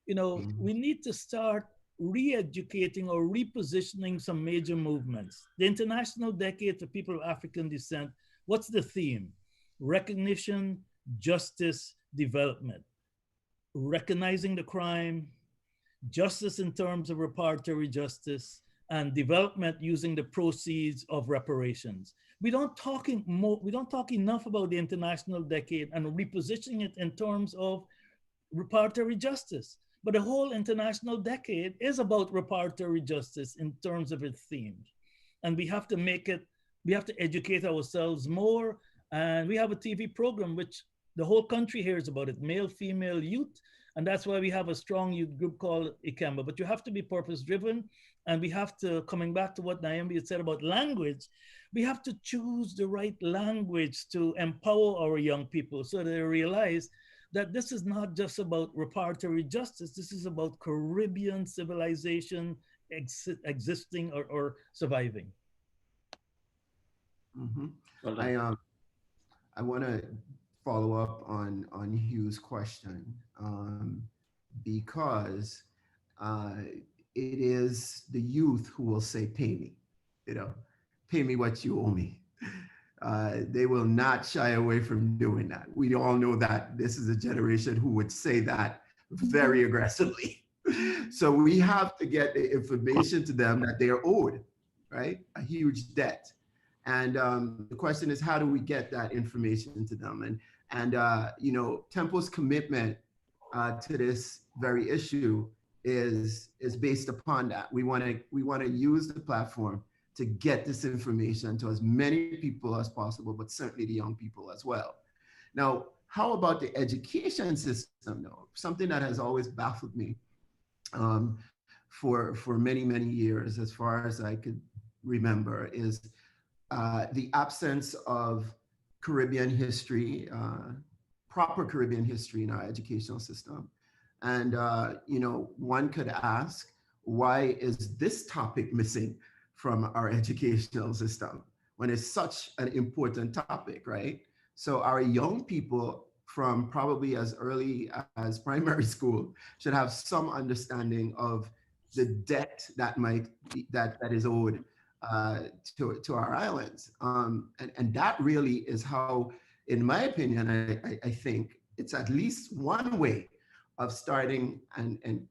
you know, we need to start re-educating or repositioning some major movements. The International Decade for People of African Descent, what's the theme? Recognition, justice, development. Recognizing the crime, justice in terms of reparatory justice, and development using the proceeds of reparations. We don't talk enough about the International Decade and repositioning it in terms of reparatory justice. But the whole International Decade is about reparatory justice in terms of its themes. And we have to educate ourselves more. And we have a TV program which the whole country hears about it, male, female, youth. And that's why we have a strong youth group called ICAMBA. But you have to be purpose-driven, and we have to, coming back to what Niambi had said about language, we have to choose the right language to empower our young people so they realize that this is not just about reparatory justice. This is about Caribbean civilization existing or surviving. Mm-hmm. Well, I want to follow up on Hugh's question because it is the youth who will say, "Pay me," pay me what you owe me. They will not shy away from doing that. We all know that this is a generation who would say that very aggressively. So we have to get the information to them that they are owed, right? A huge debt. And the question is, how do we get that information to them? And Tempo's commitment to this very issue is based upon that. We want to use the platform to get this information to as many people as possible, but certainly the young people as well. Now, how about the education system, though? Something that has always baffled me for many, many years, as far as I could remember, is the absence of Caribbean history, proper Caribbean history in our educational system. And, one could ask, why is this topic missing from our educational system when it's such an important topic, right? So our young people from probably as early as primary school should have some understanding of the debt that is owed to our islands. And that really is how, in my opinion, I think it's at least one way of starting and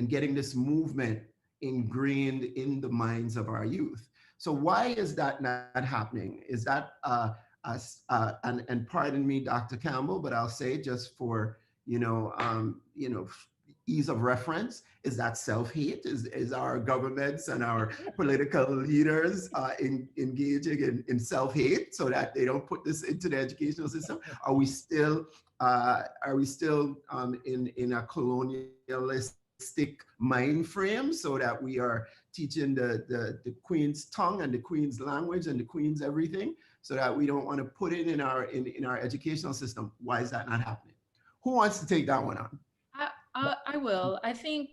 getting this movement ingrained in the minds of our youth. So why is that not happening? Is that, and pardon me, Dr. Campbell, but I'll say just for, ease of reference, is that self-hate? Is our governments and our political leaders engaging in self-hate so that they don't put this into the educational system? Are we still in a colonialist mind frame so that we are teaching the Queen's tongue and the Queen's language and the Queen's everything so that we don't want to put it in our educational system? Why is that not happening? Who wants to take that one on? I will. I think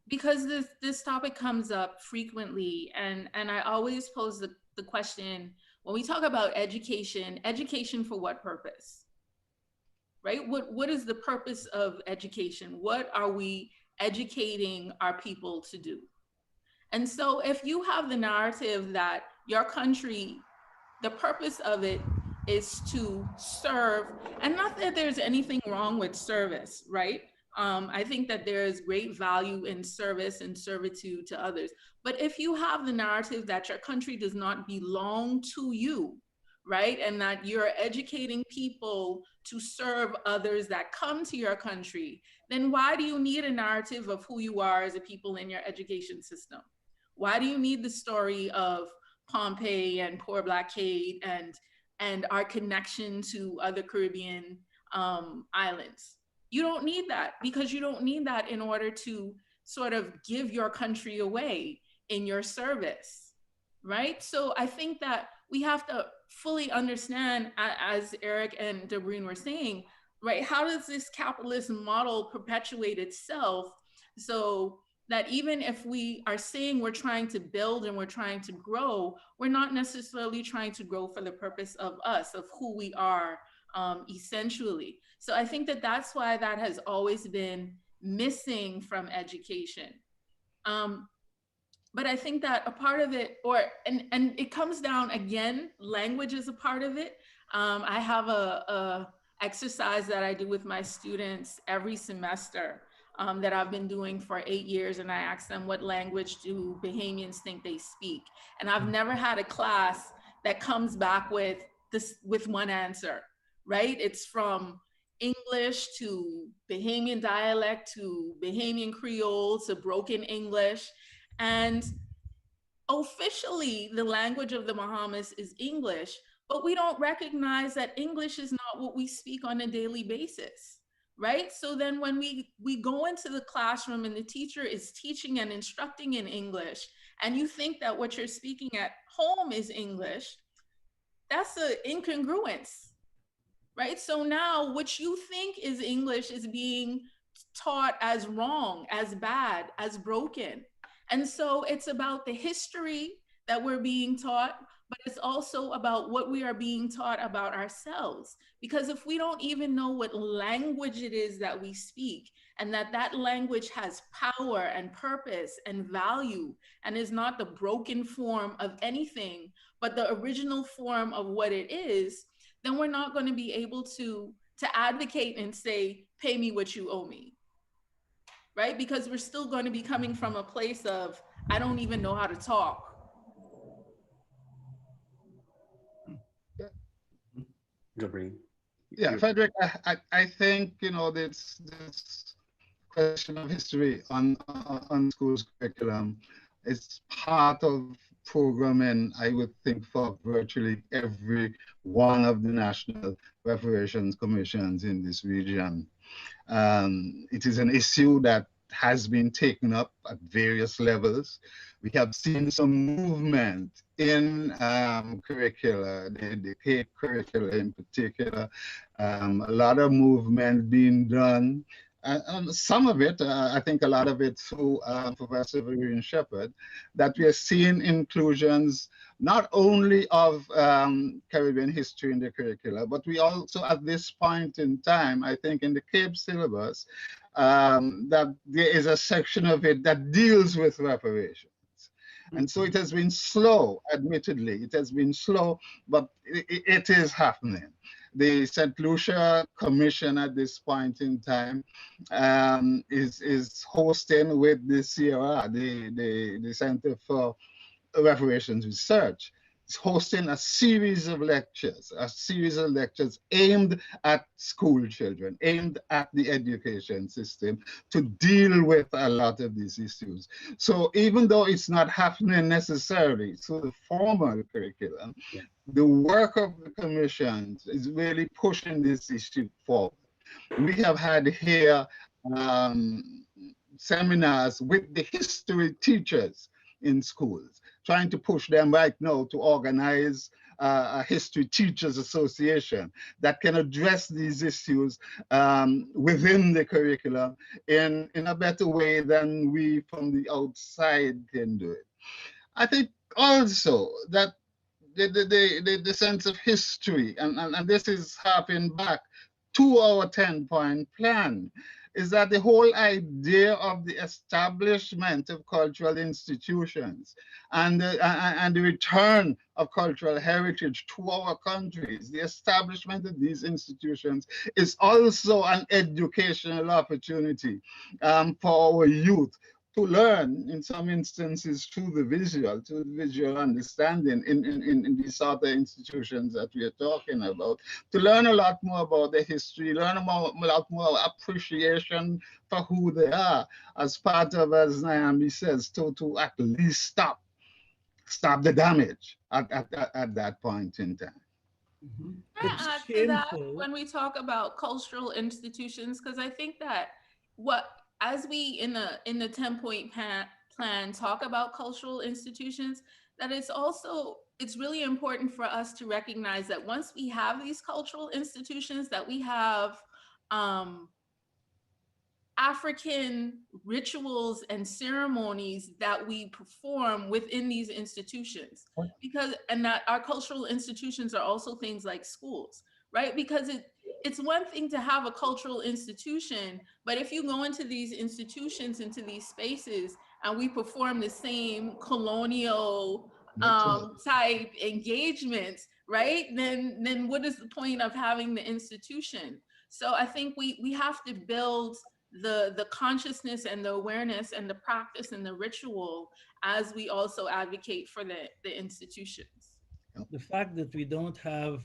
because this topic comes up frequently, and I always pose the question, when we talk about education for what purpose? Right? What is the purpose of education? What are we educating our people to do? And so if you have the narrative that your country, the purpose of it is to serve, and not that there's anything wrong with service, right? I think that there is great value in service and servitude to others. But if you have the narrative that your country does not belong to you, right? And that you're educating people to serve others that come to your country, then why do you need a narrative of who you are as a people in your education system? Why do you need the story of Pompeii and Poor Blockade and our connection to other Caribbean islands? You don't need that, because you don't need that in order to sort of give your country away in your service, right? So I think that we have to fully understand, as Eric and Dorbrene were saying, right, how does this capitalist model perpetuate itself so that even if we are saying we're trying to build and we're trying to grow, we're not necessarily trying to grow for the purpose of us, of who we are essentially. So I think that that's why that has always been missing from education. But I think that a part of it, and it comes down, again, language is a part of it. I have a exercise that I do with my students every semester that I've been doing for 8 years, and I ask them, what language do Bahamians think they speak? And I've never had a class that comes back with one answer, right? It's from English to Bahamian dialect to Bahamian Creole to broken English. And officially, the language of the Bahamas is English, but we don't recognize that English is not what we speak on a daily basis, right? So then when we go into the classroom and the teacher is teaching and instructing in English, and you think that what you're speaking at home is English, that's an incongruence, right? So now what you think is English is being taught as wrong, as bad, as broken. And so it's about the history that we're being taught, but it's also about what we are being taught about ourselves. Because if we don't even know what language it is that we speak, and that language has power and purpose and value, and is not the broken form of anything, but the original form of what it is, then we're not going to be able to advocate and say, pay me what you owe me, right? Because we're still going to be coming from a place of, I don't even know how to talk. Dorbrene. Yeah, Frederick, I think, this question of history on schools curriculum is part of programming, I would think, for virtually every one of the national reparations commissions in this region. It is an issue that has been taken up at various levels. We have seen some movement in curricula, the CAPE curricula in particular, a lot of movement being done. Some of it, I think a lot of it through Professor Vivian Shepherd, that we are seeing inclusions not only of Caribbean history in the curricula, but we also at this point in time, I think in the CAPE syllabus, that there is a section of it that deals with reparations. And so it has been slow, admittedly, it has been slow, but it is happening. The St. Lucia Commission at this point in time is hosting with the CRR, the Center for Reparations Research, is hosting a series of lectures aimed at school children, aimed at the education system to deal with a lot of these issues. So even though it's not happening necessarily through the formal curriculum, the work of the commissions is really pushing this issue forward. We have had here seminars with the history teachers in schools, trying to push them right now to organize a history teachers association that can address these issues within the curriculum in a better way than we from the outside can do it. I think also that the sense of history, and this is harping back to our 10-point plan, is that the whole idea of the establishment of cultural institutions and the return of cultural heritage to our countries, the establishment of these institutions is also an educational opportunity for our youth to learn, in some instances, through the visual understanding in these sort of institutions that we are talking about, to learn a lot more about their history, learn a lot more appreciation for who they are, as part of, as Niambi says, to at least stop the damage at that point in time. Can I add to that when we talk about cultural institutions? Because I think that as we in the 10-point plan talk about cultural institutions, that it's really important for us to recognize that once we have these cultural institutions, that we have African rituals and ceremonies that we perform within these institutions, and that our cultural institutions are also things like schools, right? Because it's one thing to have a cultural institution, but if you go into these institutions, into these spaces, and we perform the same colonial type engagements, right? Then what is the point of having the institution? So I think we have to build the consciousness and the awareness and the practice and the ritual as we also advocate for the institutions. The fact that we don't have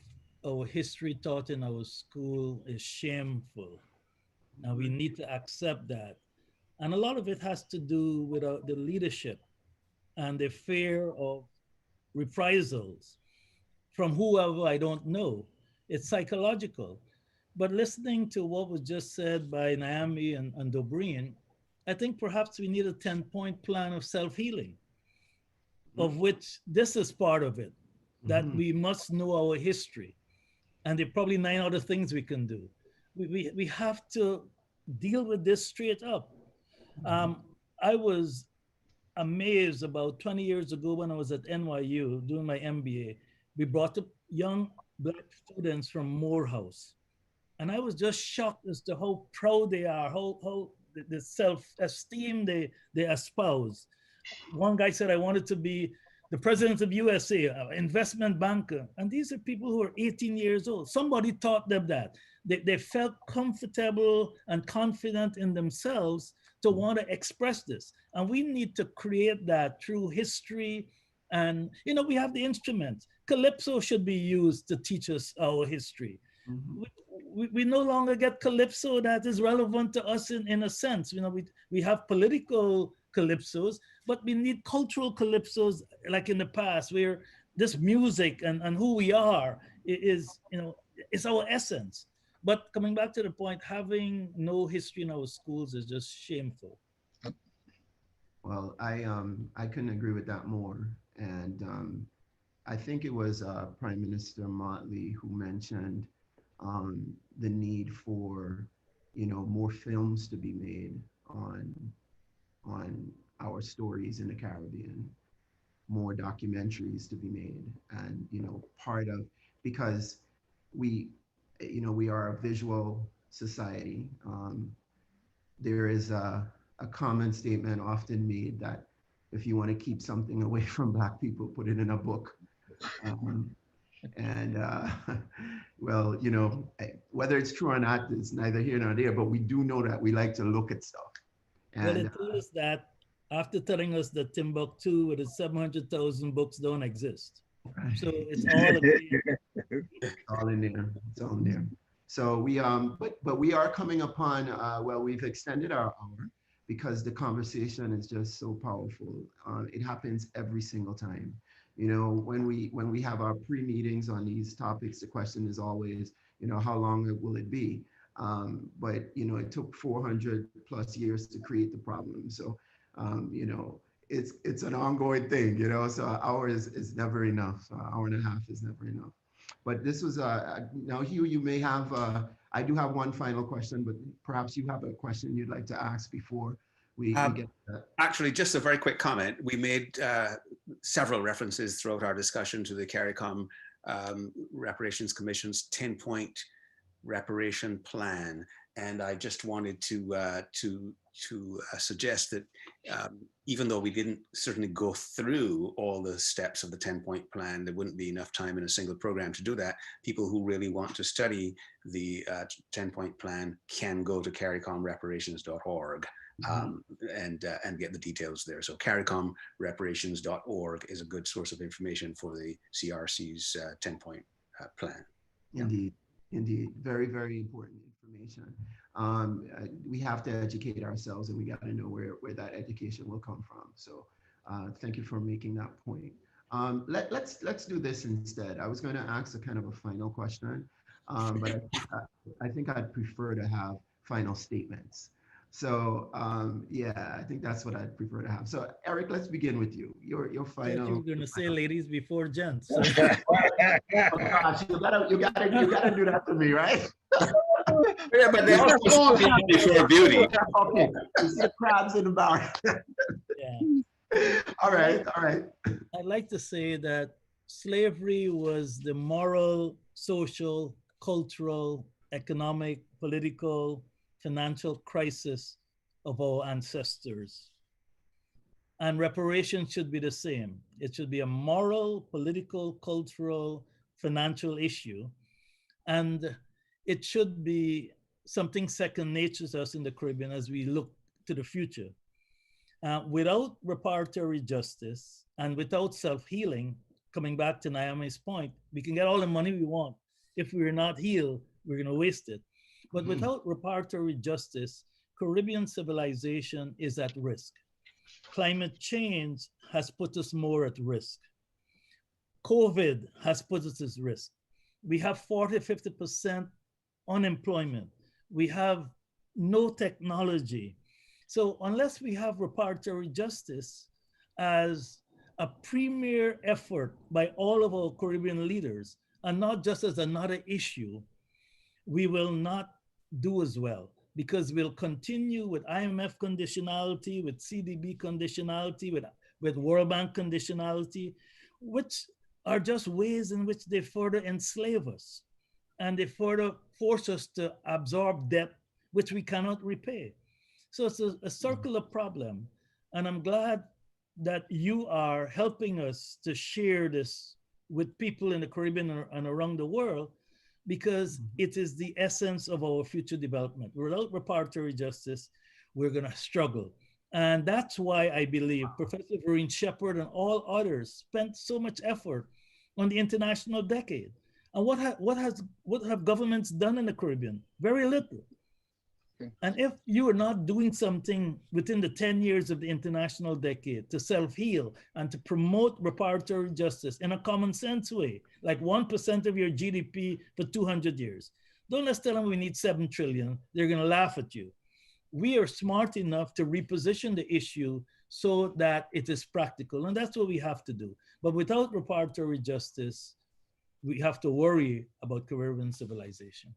our history taught in our school is shameful. And we need to accept that. And a lot of it has to do with the leadership and the fear of reprisals from whoever I don't know. It's psychological. But listening to what was just said by Niambi and Dorbrene, I think perhaps we need a 10-point plan of self-healing, of which this is part of it, that we must know our history. And there are probably 9 other things we can do. We have to deal with this straight up. I was amazed about 20 years ago when I was at NYU doing my MBA. We brought up young Black students from Morehouse. And I was just shocked as to how proud they are, how the self-esteem they espouse. One guy said, I wanted to be the president of USA, investment banker. And these are people who are 18 years old. Somebody taught them that. They felt comfortable and confident in themselves to want to express this. And we need to create that through history. And, you know, we have the instruments. Calypso should be used to teach us our history. We no longer get calypso that is relevant to us in a sense. You know, we have political calypsos, but we need cultural calypsos like in the past, where this music and who we are is, you know, is our essence. But coming back to the point, having no history in our schools is just shameful. Well, I couldn't agree with that more. And I think it was Prime Minister Motley who mentioned the need for, you know, more films to be made on our stories in the Caribbean, more documentaries to be made. And, you know, part of, because we, you know, we are a visual society. There is a common statement often made that if you want to keep something away from Black people, put it in a book. Well, you know, whether it's true or not, it's neither here nor there, but we do know that we like to look at stuff. And, well, it told us that after telling us that Timbuktu with its 700,000 books don't exist. So it's all all in there. It's all in there. So we but we are coming upon well, we've extended our hour because the conversation is just so powerful. It happens every single time. You know, when we have our pre-meetings on these topics, the question is always, you know, how long will it be? But, you know, it took 400 plus years to create the problem. So, you know, it's an ongoing thing, you know, so an hour is never enough. Hour and a half is never enough. But this was, now Hugh, you may have, I do have one final question, but perhaps you have a question you'd like to ask before we get that. Actually, just a very quick comment. We made several references throughout our discussion to the CARICOM Reparations Commission's 10-point reparation plan. And I just wanted to suggest that even though we didn't certainly go through all the steps of the 10-point plan, there wouldn't be enough time in a single program to do that. People who really want to study the 10-point plan can go to caricomreparations.org and get the details there. So caricomreparations.org is a good source of information for the CRC's 10-point plan. Indeed, indeed, very, very important information. We have to educate ourselves, and we got to know where that education will come from. So thank you for making that point. Let's do this instead. I was going to ask a kind of a final question, but I think I'd prefer to have final statements. So yeah, I think that's what I'd prefer to have. So Eric, let's begin with you. Your final. You were going to say ladies before gents. So. Oh gosh, you gotta do that to me, right? Yeah, but there's no before beauty. Okay, you see the crabs in the bar. Yeah. All right. I'd like to say that slavery was the moral, social, cultural, economic, political, financial crisis of our ancestors. And reparations should be the same. It should be a moral, political, cultural, financial issue. And it should be something second nature to us in the Caribbean as we look to the future. Without reparatory justice and without self-healing, coming back to Niambi's point, we can get all the money we want. If we're not healed, we're going to waste it. But without reparatory justice, Caribbean civilization is at risk. Climate change has put us more at risk. COVID has put us at risk. We have 40, 50% unemployment. We have no technology. So unless we have reparatory justice as a premier effort by all of our Caribbean leaders, and not just as another issue, we will not do as well, because we'll continue with IMF conditionality, with CDB conditionality, with World Bank conditionality, which are just ways in which they further enslave us, and they further force us to absorb debt which we cannot repay. So it's a circular problem, and I'm glad that you are helping us to share this with people in the Caribbean and around the world, because it is the essence of our future development. Without reparatory justice, we're going to struggle. And that's why I believe Professor Vereen Shepherd and all others spent so much effort on the international decade. And what have governments done in the Caribbean? Very little. Okay. And if you are not doing something within the 10 years of the international decade to self-heal and to promote reparatory justice in a common sense way, like 1% of your GDP for 200 years, don't let's tell them we need 7 trillion. They're going to laugh at you. We are smart enough to reposition the issue so that it is practical. And that's what we have to do. But without reparatory justice, we have to worry about Caribbean civilization.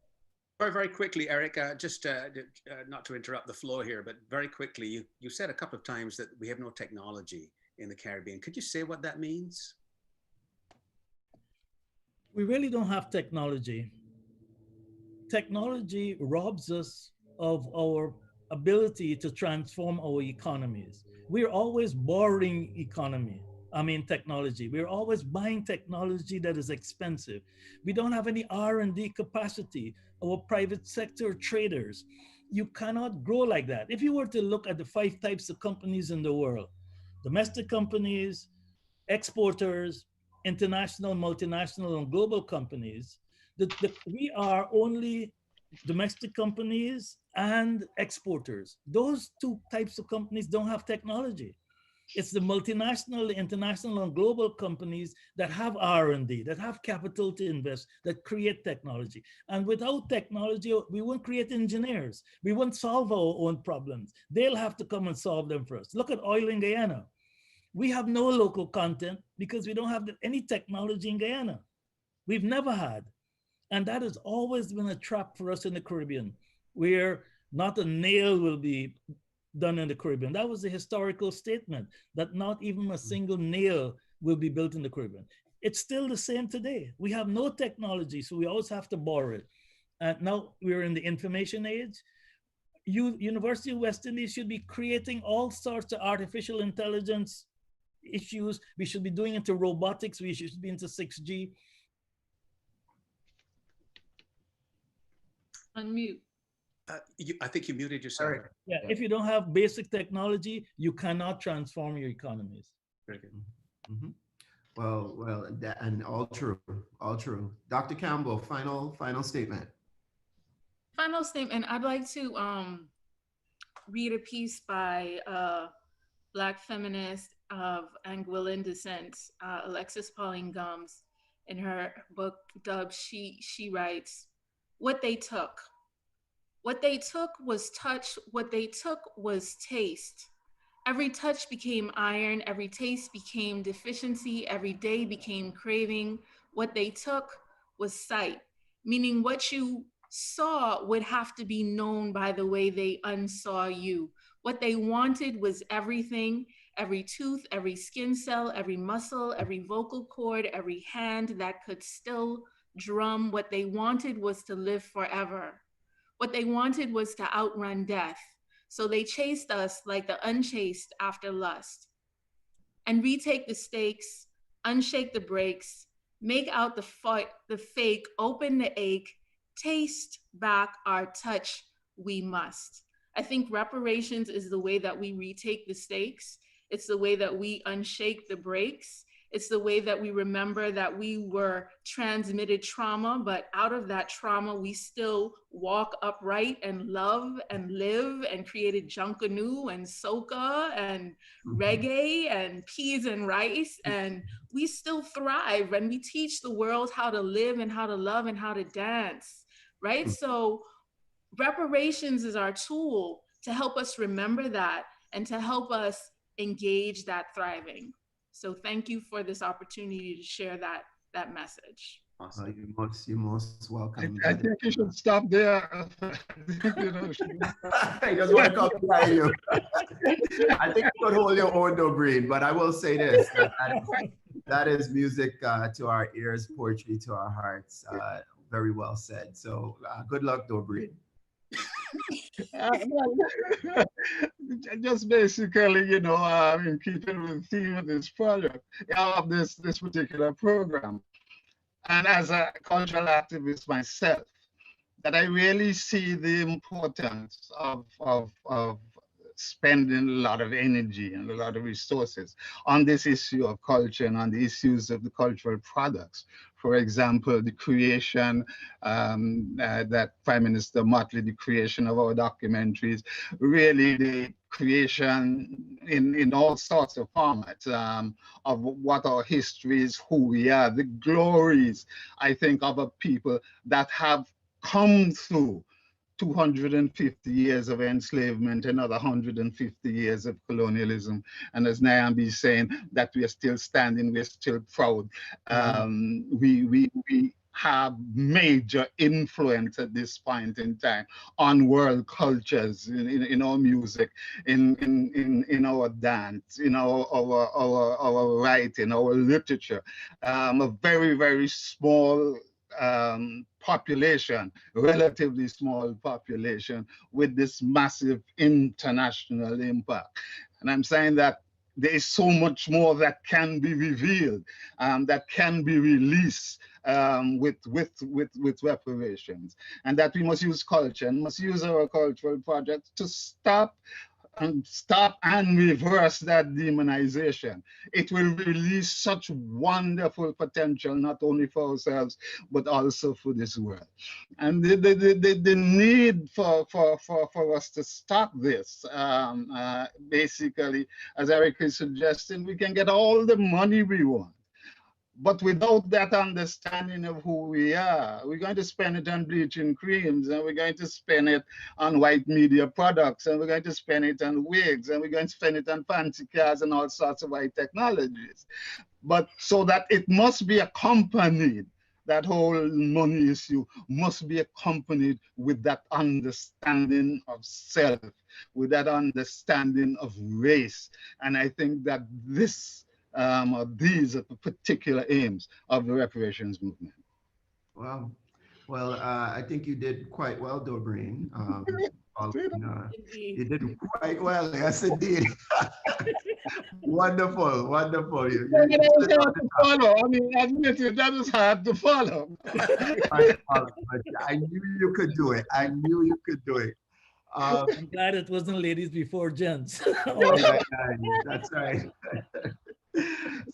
Very, very quickly, Eric, just not to interrupt the flow here, but very quickly, you said a couple of times that we have no technology in the Caribbean. Could you say what that means? We really don't have technology. Technology robs us of our ability to transform our economies. We're always borrowing technology. We're always buying technology that is expensive. We don't have any R&D capacity. Our private sector traders, you cannot grow like that. If you were to look at the 5 types of companies in the world, domestic companies, exporters, international, multinational, and global companies, we are only domestic companies and exporters. Those 2 types of companies don't have technology. It's the multinational, the international, and global companies that have R&D, that have capital to invest, that create technology. And without technology, we won't create engineers. We won't solve our own problems. They'll have to come and solve them for us. Look at oil in Guyana. We have no local content because we don't have any technology in Guyana. We've never had. And that has always been a trap for us in the Caribbean, where not a nail will be done in the Caribbean. That was a historical statement, that not even a single nail will be built in the Caribbean. It's still the same today. We have no technology, so we always have to borrow it. And now we're in the information age. University of West Indies should be creating all sorts of artificial intelligence issues. We should be doing into robotics. We should be into 6G. Unmute. I think you muted yourself. Sorry. Yeah, if you don't have basic technology, you cannot transform your economies. Very good. Mm-hmm. Well, and all true, all true. Dr. Campbell, final statement. Final statement. I'd like to read a piece by a Black feminist of Anguillan descent, Alexis Pauline Gumbs. In her book dubbed She writes, "What they took. What they took was touch, what they took was taste. Every touch became iron, every taste became deficiency, every day became craving. What they took was sight, meaning what you saw would have to be known by the way they unsaw you. What they wanted was everything, every tooth, every skin cell, every muscle, every vocal cord, every hand that could still drum. What they wanted was to live forever. What they wanted was to outrun death. So they chased us like the unchaste after lust. And retake the stakes, unshake the brakes, make out the fake, open the ache, taste back our touch, we must." I think reparations is the way that we retake the stakes. It's the way that we unshake the brakes. It's the way that we remember that we were transmitted trauma, but out of that trauma, we still walk upright and love and live and created Junkanoo and soca and reggae and peas and rice. And we still thrive and we teach the world how to live and how to love and how to dance. right? So reparations is our tool to help us remember that and to help us engage that thriving. So thank you for this opportunity to share that message. Awesome. You're most welcome. I think you should stop there. You know, I just want to come behind you. I think you could hold your own, Dorbrene, but I will say this, that is music to our ears, poetry to our hearts. Very well said. So good luck, Dorbrene. Just basically, you know, in keeping with the theme of this project, of this particular program, and as a cultural activist myself, that I really see the importance of spending a lot of energy and a lot of resources on this issue of culture and on the issues of the cultural products. For example, the creation that Prime Minister Motley, the creation of our documentaries, really the creation in all sorts of formats of what our history is, who we are, the glories, I think, of a people that have come through 250 years of enslavement, another 150 years of colonialism. And as Niambi is saying, that we are still standing, we're still proud. We have major influence at this point in time on world cultures, in our music, in our dance, in our writing, our literature. A very, very small population, relatively small population, with this massive international impact. And I'm saying that there is so much more that can be revealed, that can be released with reparations, and that we must use culture and must use our cultural projects to stop and reverse that demonization. It will release such wonderful potential, not only for ourselves, but also for this world. And the need for us to stop this, basically, as Eric is suggesting, we can get all the money we want. But without that understanding of who we are, we're going to spend it on bleaching creams, and we're going to spend it on white media products, and we're going to spend it on wigs, and we're going to spend it on fancy cars and all sorts of white technologies. But so that it must be accompanied, that whole money issue must be accompanied with that understanding of self, with that understanding of race. And I think that these are the particular aims of the reparations movement. Wow. Well, I think you did quite well, Dorbrene. You did quite well. Yes, indeed. Wonderful, wonderful. Hard to follow. I mean, admit it, that was hard to follow. I knew you could do it. I knew you could do it. I'm glad it wasn't ladies before gents. That's right.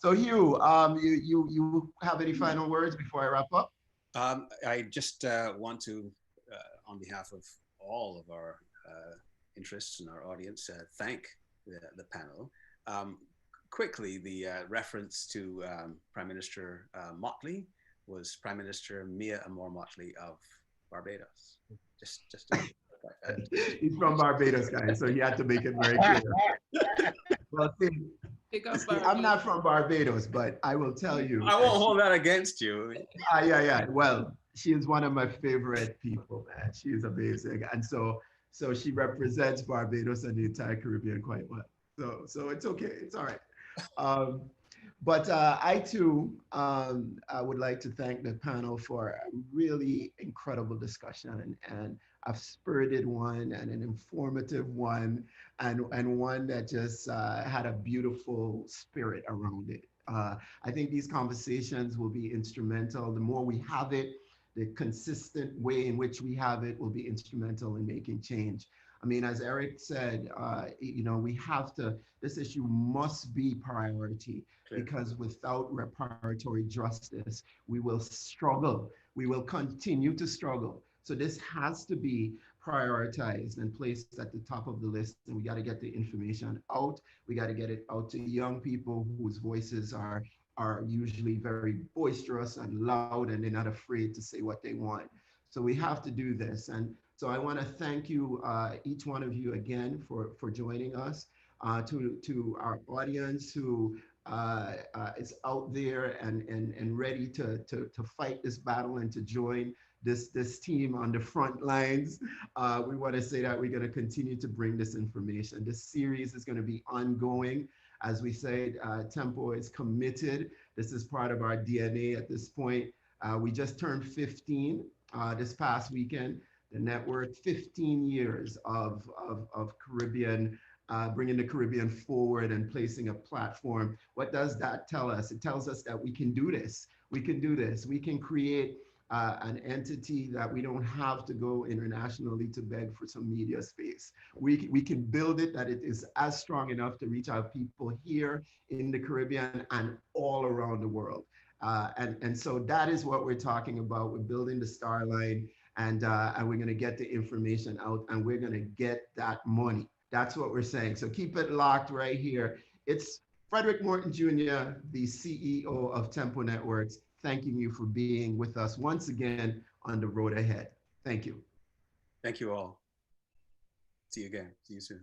So Hugh, you have any final words before I wrap up? I just want to, on behalf of all of our interests and our audience, thank the panel. Quickly, the reference to Prime Minister Motley was Prime Minister Mia Amor Motley of Barbados. Just He's from Barbados, guys, so he had to make it very clear. Well, see, I'm not from Barbados, but I will tell you. I won't hold that against you. Yeah. Well, she is one of my favorite people, man. She is amazing, and so she represents Barbados and the entire Caribbean quite well. So it's okay. It's all right. But I too I would like to thank the panel for a really incredible discussion and a spirited one and an informative one and one that just had a beautiful spirit around it. I think these conversations will be instrumental. The more we have it, the consistent way in which we have it will be instrumental in making change. I mean, as Eric said, we have to, this issue must be priority. Clear. Because without reparatory justice, we will struggle. We will continue to struggle. So this has to be prioritized and placed at the top of the list. And we got to get the information out. We got to get it out to young people whose voices are usually very boisterous and loud, and they're not afraid to say what they want. So we have to do this. And so I want to thank you, each one of you again for joining us. To our audience who is out there and ready to fight this battle and to join this team on the front lines. We want to say that we're going to continue to bring this information. This series is going to be ongoing. As we said, Tempo is committed. This is part of our DNA at this point. We just turned 15 this past weekend. The network, 15 years of Caribbean, bringing the Caribbean forward and placing a platform. What does that tell us? It tells us that we can do this. We can do this. We can create an entity that we don't have to go internationally to beg for some media space. We can build it that it is as strong enough to reach our people here in the Caribbean and all around the world. And so that is what we're talking about. We're building the star line, and we're going to get the information out, and we're going to get that money. That's what we're saying. So keep it locked right here. It's Frederick Morton Jr., the CEO of Tempo Networks, thanking you for being with us once again on the road ahead. Thank you. Thank you all. See you again. See you soon.